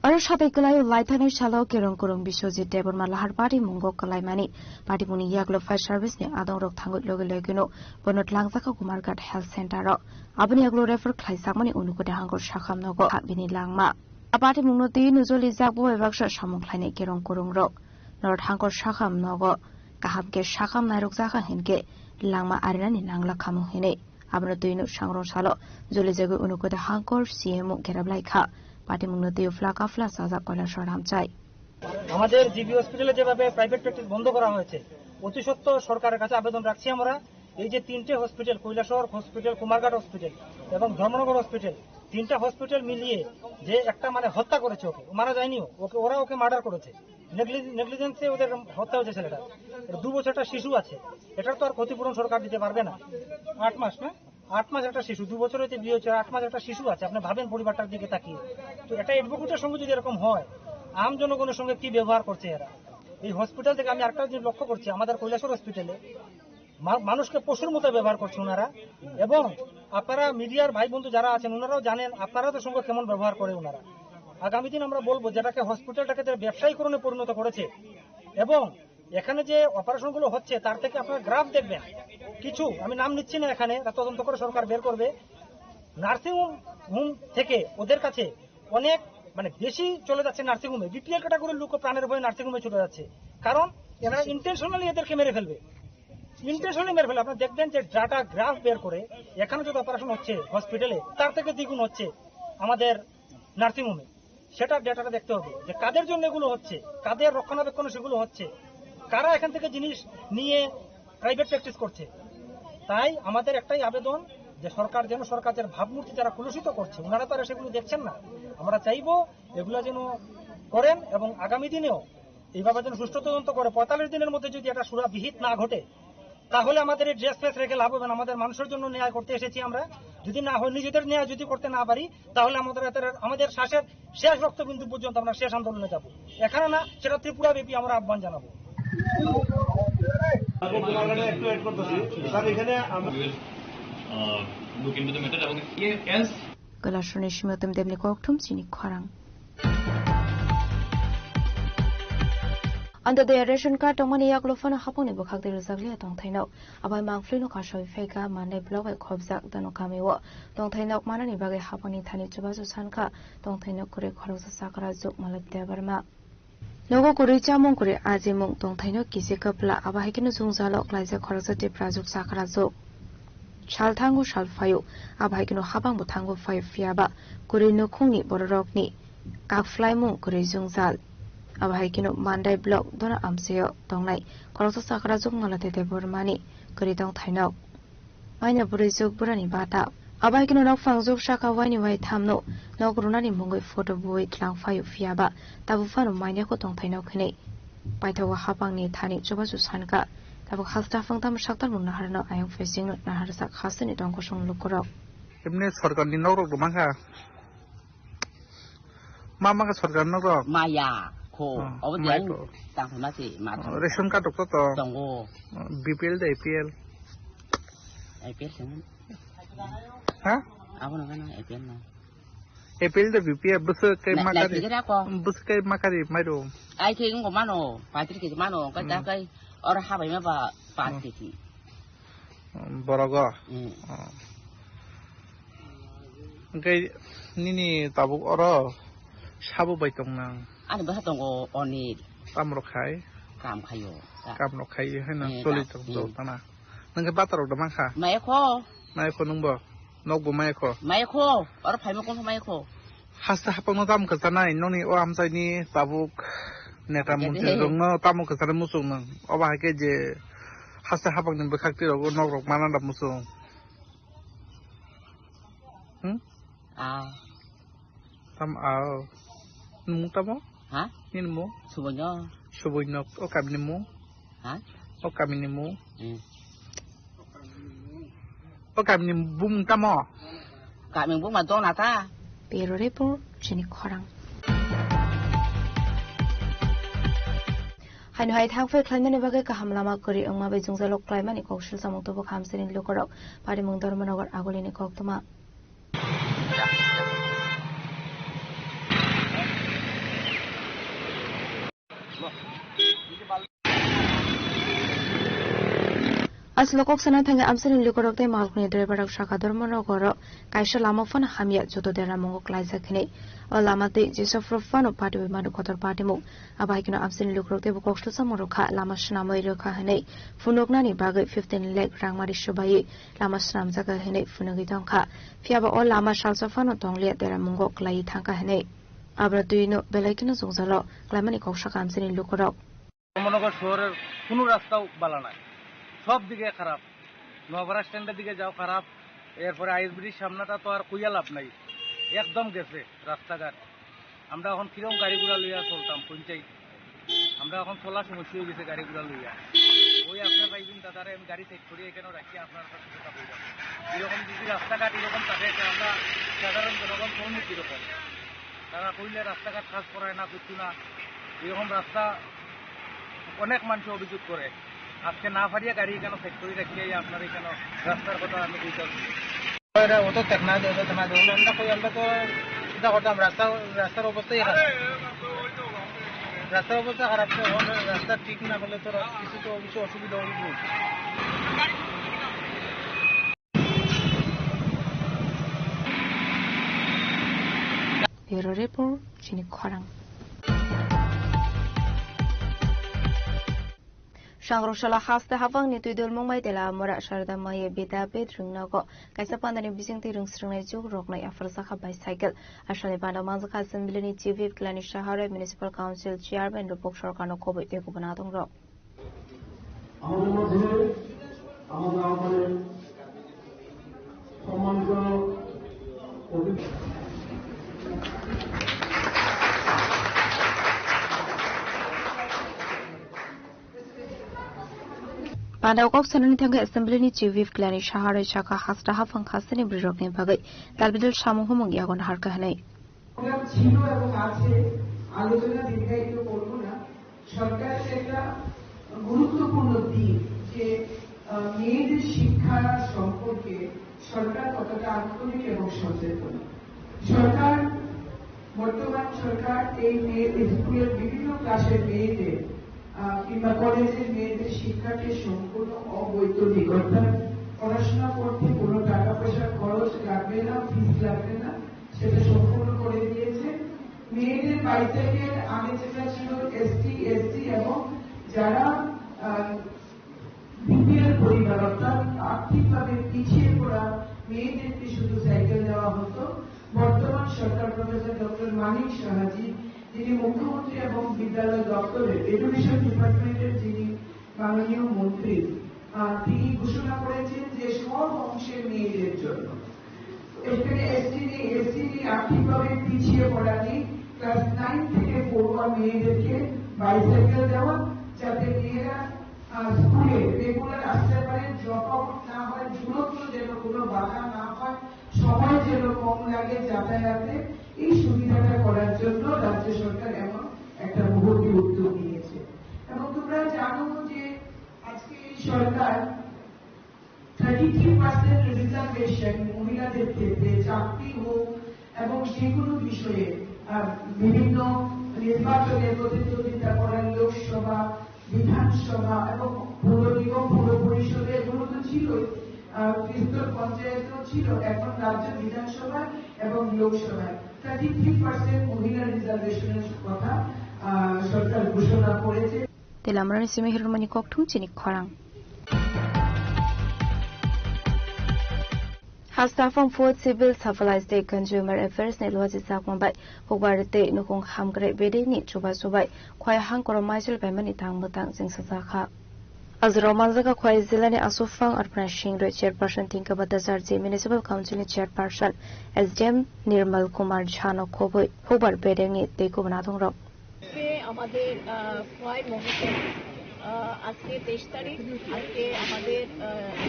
Aro sabai kelai laithanai salo kerong kurung Biswajit Debarma lahar party munggo kelai mani party muni yaklo fire service ni adong rok thangut loge legino bonot langjaka Kumarghat Health Center ro aboni yaklo refer khlaisak mani Unukoti Hangkor sakham nogo habini langma party munoti nujoli jakbo ebaksa samung khlaini kerong kurung ro North Hangkor sakham nogo kahamke sakham nairok jaka hinke langma arinani nangla khamu hine abno tuino sangrong salo joli jago Unukoti Hangkor CMO Kereblaika party মুন্নতি ফ্লাকা ফ্লাস আজাব কয়লা সরাম চাই আমাদের GB হসপিটালে যেভাবে private practice বন্ধ করা হয়েছে অতি সত্ত্বর সরকারের কাছে আবেদন রাখছি আমরা এই যে তিনটে hospital Kailashahar hospital Kumarghat hospital এবং ধর্মনগর হসপিটাল তিনটা হসপিটাল মিলিয়ে যে একটা মানে হত্যা করেছে ওকে মারা যায়নি ওরা ওকে মার্ডার করেছে নেগলিজেন্সে ওদের হত্যা হয়েছে ছেলেটা 2 বছরটা শিশু আছে এটার তো আর ক্ষতিপূরণ সরকার দিতে পারবে না 8 মাস না 8 মাস একটা শিশু 2 বছর হইতে বিয়ে হচ্ছে 8 মাস একটা শিশু আছে আপনি ভাবেন পরিবারটার দিকে তাকিয়ে তো এটা অ্যাডভোকেটের সঙ্গে যদি এরকম হয় আম জনগণের সঙ্গে কি ব্যবহার করছে এরা এই হসপিটাল থেকে আমি একটা জিনিস লক্ষ্য করছি আমাদের কৈলাসহর হসপিটালে মানুষকে পশুর মতো ব্যবহার করছে ওনারা এবং আপনারা মিডিয়ার ভাই বন্ধু যারা আছেন ওনারাও জানেন আপনাদের সঙ্গে কেমন ব্যবহার করে ওনারা আগামী দিন আমরা বলবো যেটাকে হসপিটালটাকে ব্যবসায়ীকরণে পরিণত করেছে এবং এখানে যে অপারেশনগুলো হচ্ছে তার থেকে আপনারা গ্রাফ দেখবেন কিছু আমি নাম নিচ্ছি না এখানে তদন্ত করে সরকার বের করবে নার্সিং হোম থেকে ওদের কাছে অনেক মানে বেশি চলে যাচ্ছে নার্সিং হোমে বিপিএল ক্যাটাগরির লোক প্রাণের ভয়ে নার্সিং হোমে চলে যাচ্ছে কারণ এরা ইন্টেনশনালি এদেরকে মেরে ফেলবে আপনারা দেখবেন যে ডাটা গ্রাফ বের করে এখানে যত অপারেশন হচ্ছে হসপিটালে তার থেকে দ্বিগুণ হচ্ছে আমাদের নার্সিং হোমে সেটা ডেটাটা দেখতে হবে যে কাদের জন্য এগুলো হচ্ছে কাদের রক্ষণাবেক্ষণে সেগুলো হচ্ছে কারা এখান থেকে জিনিস নিয়ে প্রাইভেট প্র্যাকটিস করছে তাই আমাদের একটাই আবেদন যে সরকারের ভাবমূর্তি যারা কলুষিত করছে ওনারা তো আর সেগুলো দেখছেন না আমরা চাইবো এগুলো যেন করেন এবং আগামী দিনেও এইভাবে যেন সুষ্ঠু তদন্ত করে 45 দিনের মধ্যে যদি এটা সুরাবিহিত না ঘটে তাহলে আমাদের এই ড্রেস ফেস রেখে লাভ হবে না আমাদের মানুষের জন্য ন্যায় করতে এসেছি আমরা যদি না হয় নিজেদের ন্যায় যদি করতে না পারি তাহলে আমাদের শ্বাসের শেষ রক্তবিন্দু পর্যন্ত আমরা শেষ আন্দোলনে যাব এখানে না সেটা ত্রিপুরা ব্যাপী আমরা আহ্বান জানাবো কৈলাসহরের সীমাতম দেবনি ককথুম চিনি খরাং Under the ration card, Tomani Yaglofana Haponi Bokak de Rosaglia, Don Taino, Abai Manflino Kasho Feka, Mane Blow at Kobzak, Danokamiwa, Don Taino Manani Bagay Haponi Tani Chubazu Sanka, Don Taino Kure Korosa Sakara Zuk Malak Debarma. Nogo Kuricha Monkuri Azimung, Don Taino Kisikapla, Abahikino Zunzalok, Liza Korosa de Prazuk Sakara Zuk. Shaltango Shalfayo, Abahikino Habang Botango Fire Fiaba, Kurino Kungi Borokni, Kakfly Mung Kuri Zunzal. Abahikino Mandai Block Dona Amseo Donglai Korosa Sakara Zuk Malate de Burmani Kuri Dong Taino Maina Burizuk Burani Bata Abahikino Nok Fangzuk Shaka Wani Wai Tamno Nok Runani Mungo Photo Boy Tlang Fayu Fiaba Tabufano Maineko Dong Taino Kene Baitawa Habang Ni Tani Jobasu Sanka Tabu Hasta Fangtam Shaktan Munaharno Ayong Facing Naharsak Hasani Donkosong Lukoro Emne Sorgan ni Norok Dumanga Mama ka Sorgan Norok Maya ở bên dưới tặng thằng nó chị mà ration card được to tổng cô BPL da APL xem hả apa namanya APL nó APL da BPL bus cái makari mai do ai thì cũng có mano phải thì cái mano cái ta cái ở đó hai mấy bà phải thì borogo cái nini tabuk oro sabu baitong nang anh bây giờ tông cô oni tam rok khai cam khayo hay na toli tong do tana nang cái bát rok damang kha mai kho nung bo nok bo mai kho ở phải một con mai kho hasta hapang no tam ka sanai noni o am sai ni tabuk neta munche rong no tam ka sana musung nang o ba ke je hasta hapang nim bekhak ti rok nok rok mana dam musung tam nung tamo hả? Nhìn mo? Subonyo. O kami mo? Hả? O kami mo? o ka min bum tamo ka min bum ma dong na ta Bureau Report Chini Khorang Hainu hai thang fe khlai mani bagai ka hamlama kori angma be jungza lok klai mani kokshil samok to kham senin lokorok pari mung dormanagar agolini koktoma Aslokok sana thanga amsenin lokorok te malkuni driver shaka dormanagar kaisha lama fon hamya joto dera mongok laisa khine Lamate Joseph Fano party with Madu Kotor Party Mo, Abakino Absin Lukrote Bokoshu Samoroka, Lamashnamo Iroka Hene, Funoknani Baga 15 leg Rangmari Shobaye, Lamasnam Zaka Hene, Funagitonka, Fiaba all Lama Shalsafano Tonglia Deramungo, Lai Tanka Hene, Abraduino, Belakino Zozalo, Clamanico Shakamsin in Lukorok. মনোগর শহরের কোনো রাস্তাও ভালো নাই সব দিকে খারাপ নগরা স্ট্যান্ডের দিকে যাও খারাপ এরপরে আইএসবির সামনেটা তো আর কইয়া লাভ নাই একদম গেছে রাস্তাঘাট আমরা এখন কিরকম গাড়িগুলা লইয়া চলতাম পঞ্চায়েত আমরা এখন চলা সমস্যা হয়ে গেছে গাড়িগুলা লইয়া ওই আপনার পাইবেন দাদারে আমি গাড়ি চেক করি এখানে রাখি আপনার কাছে কথা বললাম এরকম যদি রাস্তাঘাট এরকম থাকে আমরা সাধারণ জনগণ চলবো কীরকম তারা কইলে রাস্তাঘাট কাজ করায় না কিছু না এরকম রাস্তা অনেক মানুষ অভিযোগ করে আজকে না পারিয়া গাড়ি এখানে চেক করে রাখিয়ে আপনার এখানে রাস্তার কথা আমি বলতে অত টেকনা আমরা কই আমরা তো চিন্তা করতাম রাস্তার অবস্থাই খারাপ রাস্তার অবস্থা খারাপ তো রাস্তা ঠিক না হলে তো কিছু তো কিছু অসুবিধা হবে Bureau Report Chini Khorang Shangroshala haste hawang ni tuidul mongmai tela mora sharda maye beta bedrung nago kaisa pandani bising ti rungsrungnai juk roknai afrsa kha bicycle ashale panda manzaka assembly chief whip klani shahare municipal council chairman rupok sarkar no khoboi te ko bana dong ro আমাদের মধ্যে আমাদের সম্মানিত Pada okok sanani thanga assembly ni chief whip klani shahare chaka hasta hafang khasani brirok ne bagai talbidul samuhumung yagon harka hanai ছিল এবং আছে আলোচনা দীর্ঘায়িত করব না সরকারের একটা গুরুত্বপূর্ণ দিক যে মেয়েদের শিক্ষা সম্পর্কে সরকার কতটা আন্তরিক এবং সচেতন সরকার বর্তমান সরকার এই মেয়েদের স্কুলের বিভিন্ন ক্লাসের মেয়েদের কিংবা কলেজের মেয়েদের শিক্ষাকে সম্পূর্ণ অবৈতনিক অর্থাৎ পড়াশোনা করতে কোনো টাকা পয়সার খরচ লাগবে না ফিস লাগবে না সেটা সম্পূর্ণ করে দিয়েছে মেয়েদের বাইসাইকেল আগে যেটা ছিল এসটি এসসি এবং যারা বিপিএল পরিবার অর্থাৎ আর্থিকভাবে পিছিয়ে পড়া মেয়েদেরকে শুধু সাইকেল দেওয়া হতো বর্তমান সরকার প্রফেসর ডক্টর মানিক সাহাজি যিনি মুখ্যমন্ত্রী এবং বিদ্যালয় দপ্তরের এডুকেশন ডিপার্টমেন্টের যিনি মাননীয় মন্ত্রী তিনি ঘোষণা করেছেন যে সব অংশের মেয়েদের জন্য এখানে এসসি আর্থিকভাবে পিছিয়ে পড়া নেই ক্লাস 9 থেকে পড়ুয়া মেয়েদেরকে বাইসাইকেল দেওয়া যাতে মেয়েরা স্কুলে রেগুলার আসতে পারে ড্রপ আউট না হয় দূরত্ব যেন কোনো বাধা না হয় সময় যেন কম লাগে যাতায়াতে এই সুবিধাটা করার জন্য রাজ্য সরকার এমন একটা মহতি উদ্যোগ নিয়েছে এবং তোমরা জানো যে আজকে এই সরকার 33% রিজার্ভেশন মহিলাদের ক্ষেত্রে চাকরি হোক এবং যে কোনো বিষয়ে বিভিন্ন নির্বাচনে প্রতিদ্বন্দ্বিতা করার লোকসভা বিধানসভা এবং পৌর নিগম পৌর পরিষদে এগুলো তো ছিলই ত্রিস্তর পঞ্চায়েতও ছিল এখন রাজ্য বিধানসভা এবং লোকসভায় 33% মহিলা রিজার্ভেশনের কথা সরকার ঘোষণা করেছে তেলামরানি সিমে হিরমনি kokthum chini khorang Hastafang Food Civil Supplies Day Consumer Affairs ne loji sakmbai hobarte nukong hamgre bede ni chuba subai khwai hangkoro maisel baimani tangmutang jingsasa kha Azro Manzaka Khwai Zilani Asufang Arpana Shingre Chairperson Tinkaba Dazarji Municipal Council Chairperson SDM Nirmal Kumar Jhano Khoboi Hobar Bedengi Teko Banatong Rock আমাদের খোয়াই মহকুমা আজকে 23 তারিখ। আজকে আমাদের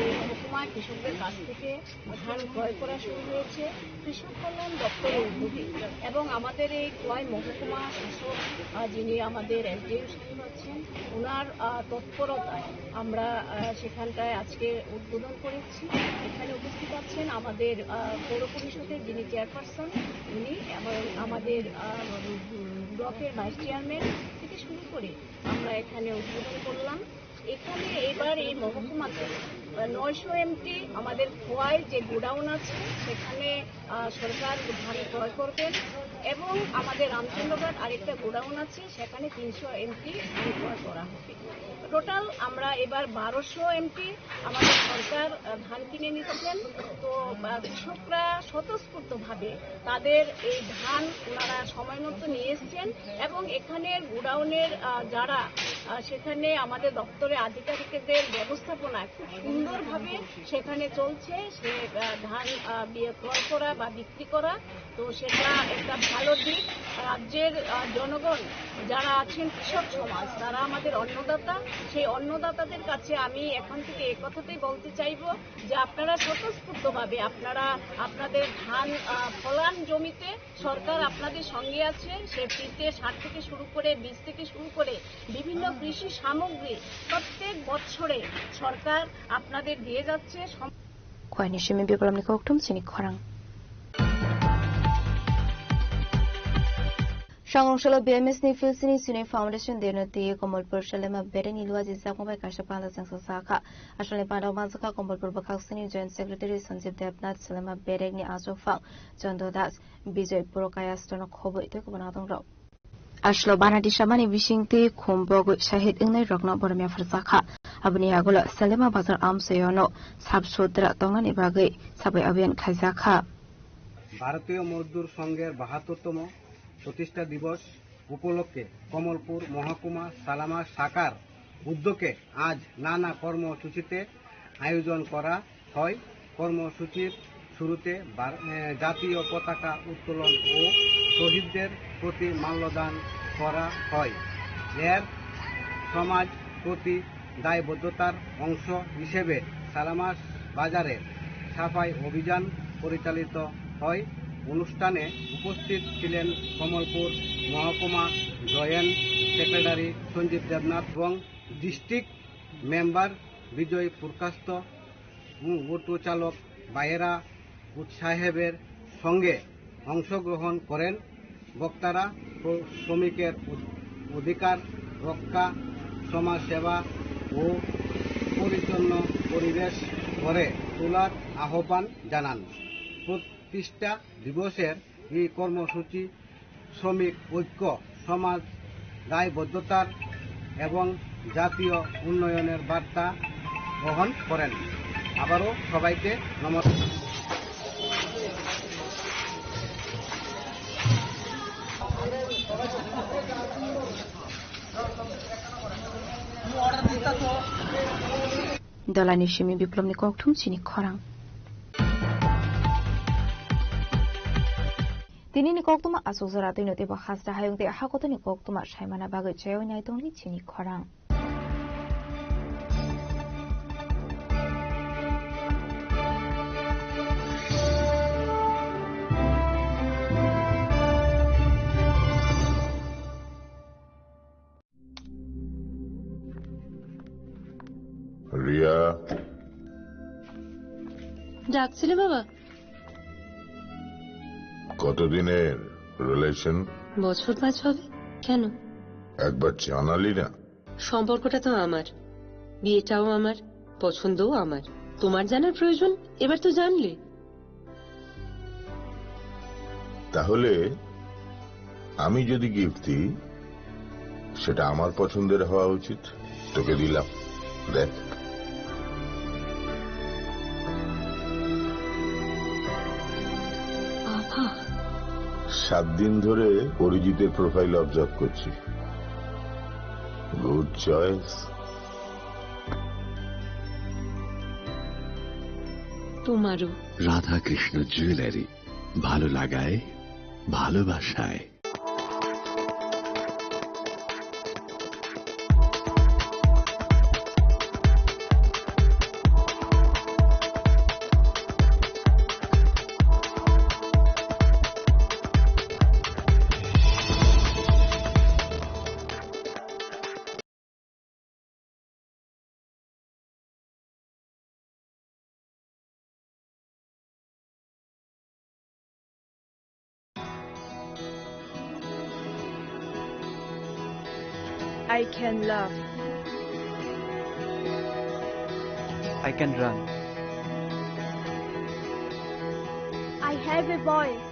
এই মহকুমা কৃষকদের কাছ থেকে ধান ক্রয় করা শুরু হয়েছে কৃষক কল্যাণ দপ্তরের উদ্যোগে, এবং আমাদের এই ক্রয় মহকুমা শাসক যিনি আমাদের এসডিএম সাহেব আছেন, ওনার তৎপরতায় আমরা সেখানটায় আজকে উদ্বোধন করেছি। এখানে উপস্থিত আছেন আমাদের পৌর পরিষদের যিনি চেয়ারপারসন উনি, এবং আমাদের ব্লকের ভাইস চেয়ারম্যান থেকে শুরু করে আমরা এখানে উদ্বোধন করলাম। এখানে এবার এই মহকুমাতে 900 MT আমাদের খোয়াইয়ের যে গোডাউন আছে সেখানে সরকার ধান ক্রয় করবেন, এবং আমাদের রামচন্দ্রঘাট আরেকটা গোডাউন আছে সেখানে 300 MT ধান ক্রয় করা হবে। টোটাল আমরা এবার 1200 MT আমাদের সরকার ধান কিনে নিচ্ছেন। তো কৃষকরা স্বতঃস্ফূর্তভাবে তাদের এই ধান ওনারা সময় মতো নিয়ে এসছেন, এবং এখানের গোডাউনের যারা সেখানে আমাদের দপ্তরে আধিকারিকদের ব্যবস্থাপনা খুব সুন্দরভাবে সেখানে চলছে, সে ধান ক্রয় করা বা বিক্রি করা। তো সেটা একটা ভালো দিক। রাজ্যের জনগণ যারা আছেন কৃষক সমাজ তারা আমাদের অন্নদাতা, সেই অন্নদাতাদের কাছে আমি এখন থেকে এই কথাটাই বলতে চাইব যে আপনারা স্বতঃস্ফূর্তভাবে আপনারা আপনাদের ধান ফলান জমিতে সরকার আপনাদের সঙ্গে আছে। সে পিতে সার থেকে শুরু করে বীজ থেকে শুরু করে বিভিন্ন কৃষি সামগ্রী প্রত্যেক বছরে সরকার আপনাদের দিয়ে যাচ্ছে। Kuani shimi bibalam ni koktum sini khorang. সংরক্ষণ বিএমএস নি ফিলসিনি সিনি ফাউন্ডেশন দেনতি কমলপুর সালেমা বেরেনি লুয়াজি জাকমবাই কাশাপালা সংসা সাখা আসলে পাডাও মানসাকা কমলপুর বখাকসিনি জয়েন্ট সেক্রেটারি সঞ্জীব দেবনাথ সালেমা বেরেগনি আজফা চন্দ্র দাস বিজয় পুরকায়াস্তন খবর ইতে কবনাদং রক আসলো Bana Di সামানি বিশিংতে খুমবগ Shahid ইংনাই রকনা বরমিয়া ফরসাখা abuni agula salema bazar amsayono sabsodra tongani bagai sabai abiyan khaizakha ভারতীয় মজদুর সংঘের ৭২তম প্রতিষ্ঠা দিবস উপলক্ষে কমলপুর মহকুমা সালামা শাখার উদ্যোগে আজ নানা কর্মসূচিতে আয়োজন করা হয়। কর্মসূচির শুরুতে জাতীয় পতাকা উত্তোলন ও শহীদদের প্রতি মাল্যদান করা হয়। এর সমাজ প্রতি দায়বদ্ধতার অংশ হিসেবে সালামা বাজারে সাফাই অভিযান পরিচালিত হয়। অনুষ্ঠানে উপস্থিত ছিলেন কমলপুর মহকুমা জয়েন্ট সেক্রেটারি সঞ্জীব দেবনাথ এবং ডিস্ট্রিক্ট মেম্বার বিজয় পুরকাস্ত, অটো চালক বাইরা সাহেবের সঙ্গে অংশগ্রহণ করেন। বক্তারা শ্রমিকের অধিকার রক্ষা, সমাজসেবা ও পরিচ্ছন্ন পরিবেশ গড়ে তোলার আহ্বান জানান। প্রতিষ্ঠা দিবসের এই কর্মসূচি শ্রমিক ঐক্য, সমাজ দায়বদ্ধতার এবং জাতীয় উন্নয়নের বার্তা বহন করেন। আবারও সবাইকে নমস্কার। Dalani shimi biplom ni koktum sini khorang. Tini ni koktuma asuzara tino te bahasa hayung te hakoto ni koktuma shaimana bagai chayo nyai tongli sini khorang. Riya, ডাকছিলে বাবা? কতদিনের রিলেশন? বছর ৫ হবে। কেন? একবার জানালি না? সম্পর্কটা তো আমার, বিয়েটাও আমার, পছন্দও আমার। তোমার জানার প্রয়োজন এবার তো জানলে। তাহলে আমি যদি গিফট দিই সেটা আমার পছন্দের হওয়া উচিত। তোকে দিলাম, দেখ। বাবা, 7 দিন ধরে অরিজিতের প্রোফাইল অবজার্ভ করছি। Good choice. তোমারও। রাধাকৃষ্ণ জুয়েলারি, ভালো লাগায় ভালোবাসায়। I can love. I can run. I have a voice.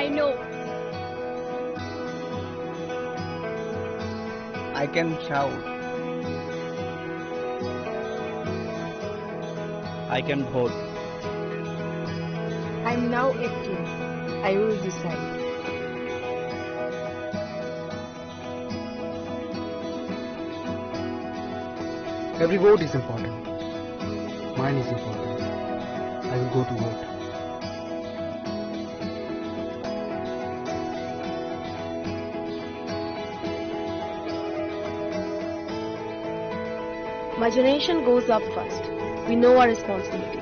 I know. I can shout. I can vote. I'm now 18. I will decide. Every vote is important. Mine is important. I will go to vote. My generation goes up first. We know our responsibilities.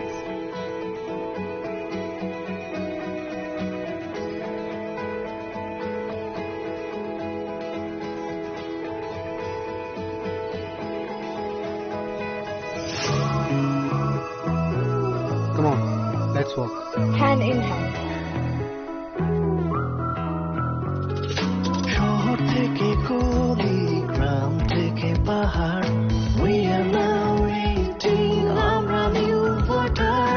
Come on, let's walk. Hand in hand. শহর থেকে গলি, গ্রাম থেকে পাহাড়, we are now waiting, আমরা new voter.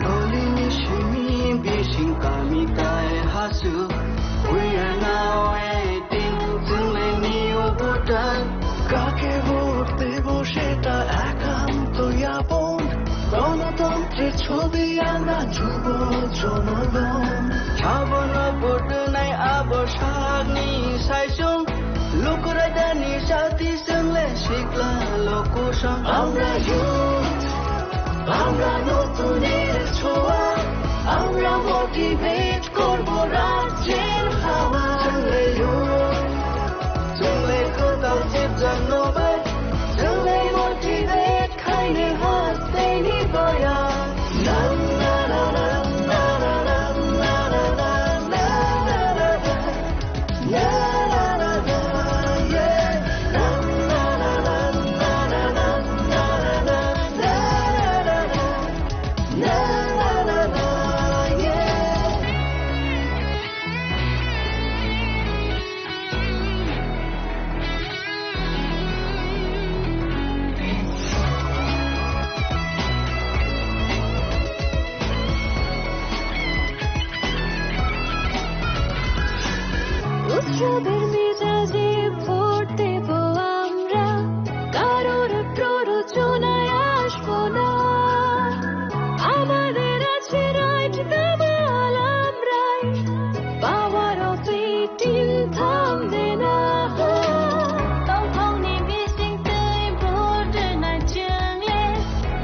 গলি মিশমি বেশি কামিতায় হাসু, we are now waiting, তুমি new voter. কাকে ভোট দেব সেটা একান্তই আপন, গণতন্ত্রের ছবি আমরা যুব জনগণ. ছাবন ভোট নাই আবসানি সাইসুম, লোকরা জানি সাথী সঙ্গে শিখলা লোকসং. আমরা youth, আমরা নতুনের ছোঁয়া, আমরা মোটিভেট করব রাজ্যের হাওয়া. চলে youth, চলে কোথাও জীবন নবাই, চলে মোটিভেট খাইনে হাসতে নিবয়া. না না না না না না না না না না না না না না না, yeah. Na na na na na na na na na na na na na, yeah. উৎসবের মেজাজে ভোট দেব আমরা, কারোর প্ররোচনায় আসবো না. আমাদের আছে রাইট, দাবাল আমরাই, পাওয়ার অফ 18 থামবে না. tổng thống niềm vi sinh tươi vote này chương lên,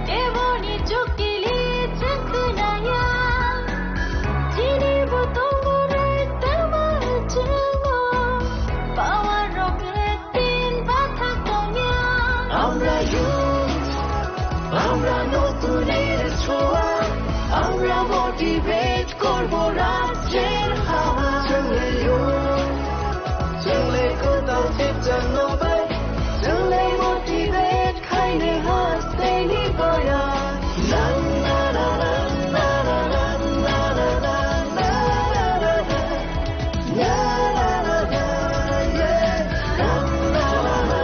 để vô ni chúc kỳ lý chân cứ na ya. Chỉ đi vô tổng vô rồi ta mà chương ngô, power of 18 và thác công nha. আমরা youth, আমরা নতুনের ছোঁয়া, আমরা motivate করব রাজ্যের হাওয়া. চলে youth, চলে কোথাও জীবন নবাই, চলে মোটিভেট খাইনে হাসতে নিবয়া. না না না না না না না না না না না না না না না, yeah. Na na na na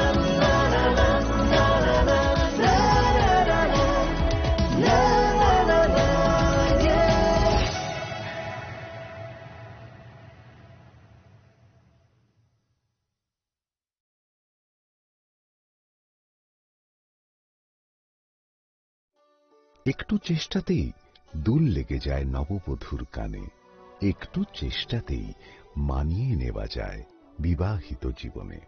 na na na na na na na na, yeah. একটু চেষ্টাতেই দুল লেগে যায় নববধূর কানে, একটু চেষ্টাতেই মানিয়ে নেওয়া যায় বিবাহিত জীবনে.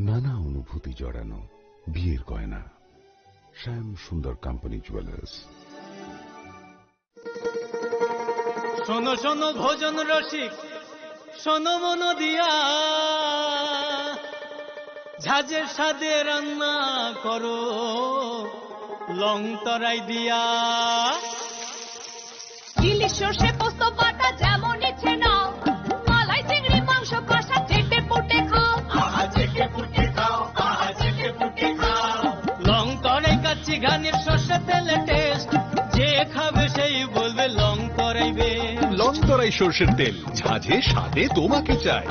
নানা অনুভূতি জড়ানো বিয়ের গয়না, শ্যাম সুন্দর কোম্পানি জুয়েলার্স. শোনো শোনো ভোজন রসিক, শোনো মন দিয়া, ঝাঁঝের সাদে রান্না করো লং তরাই দিয়া. ইলিশ সর্ষে পোস্ত বাটা যেমন ইচ্ছে নাও, মালাই চিংড়ি মাংস কষা চেটে পুটে খাও, চেটে পুটে খাও, চেটে পুটে খাও. লং তরাই কাচ্চি ঘানির সর্ষে তেলে টেস্ট, যে খাবে সেই বলবে লং তরাই বেশ. লং তরাই সর্ষের তেল, ঝাঁঝে স্বাদে তোমাকে চাই।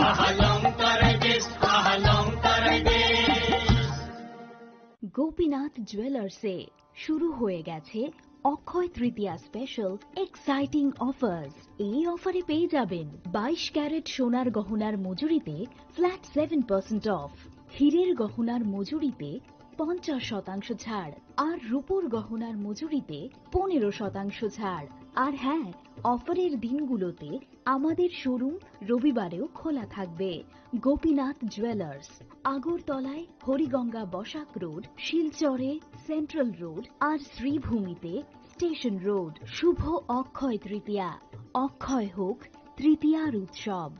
গোপীনাথ জুয়েলার্সে শুরু হয়ে গেছে Akshaya Tritiya special exciting offers. এই অফারে পেয়ে যাবেন 22 ক্যারেট সোনার গহনার মজুরিতে ফ্ল্যাট 7% অফ, হীরের গহনার মজুরিতে 50% ছাড়, আর রূপোর গহনার মজুরিতে 15% ছাড়। আর হ্যাঁ, অফারের দিনগুলোতে আমাদের শোরুম রবিবারেও খোলা থাকবে। গোপীনাথ জুয়েলার্স, আগরতলায় হরিগঙ্গা বসাক রোড, শিলচরে সেন্ট্রাল রোড, আর শ্রীভূমিতে স্টেশন রোড। শুভ অক্ষয় তৃতীয়া, অক্ষয় হোক তৃতীয়ার উৎসব।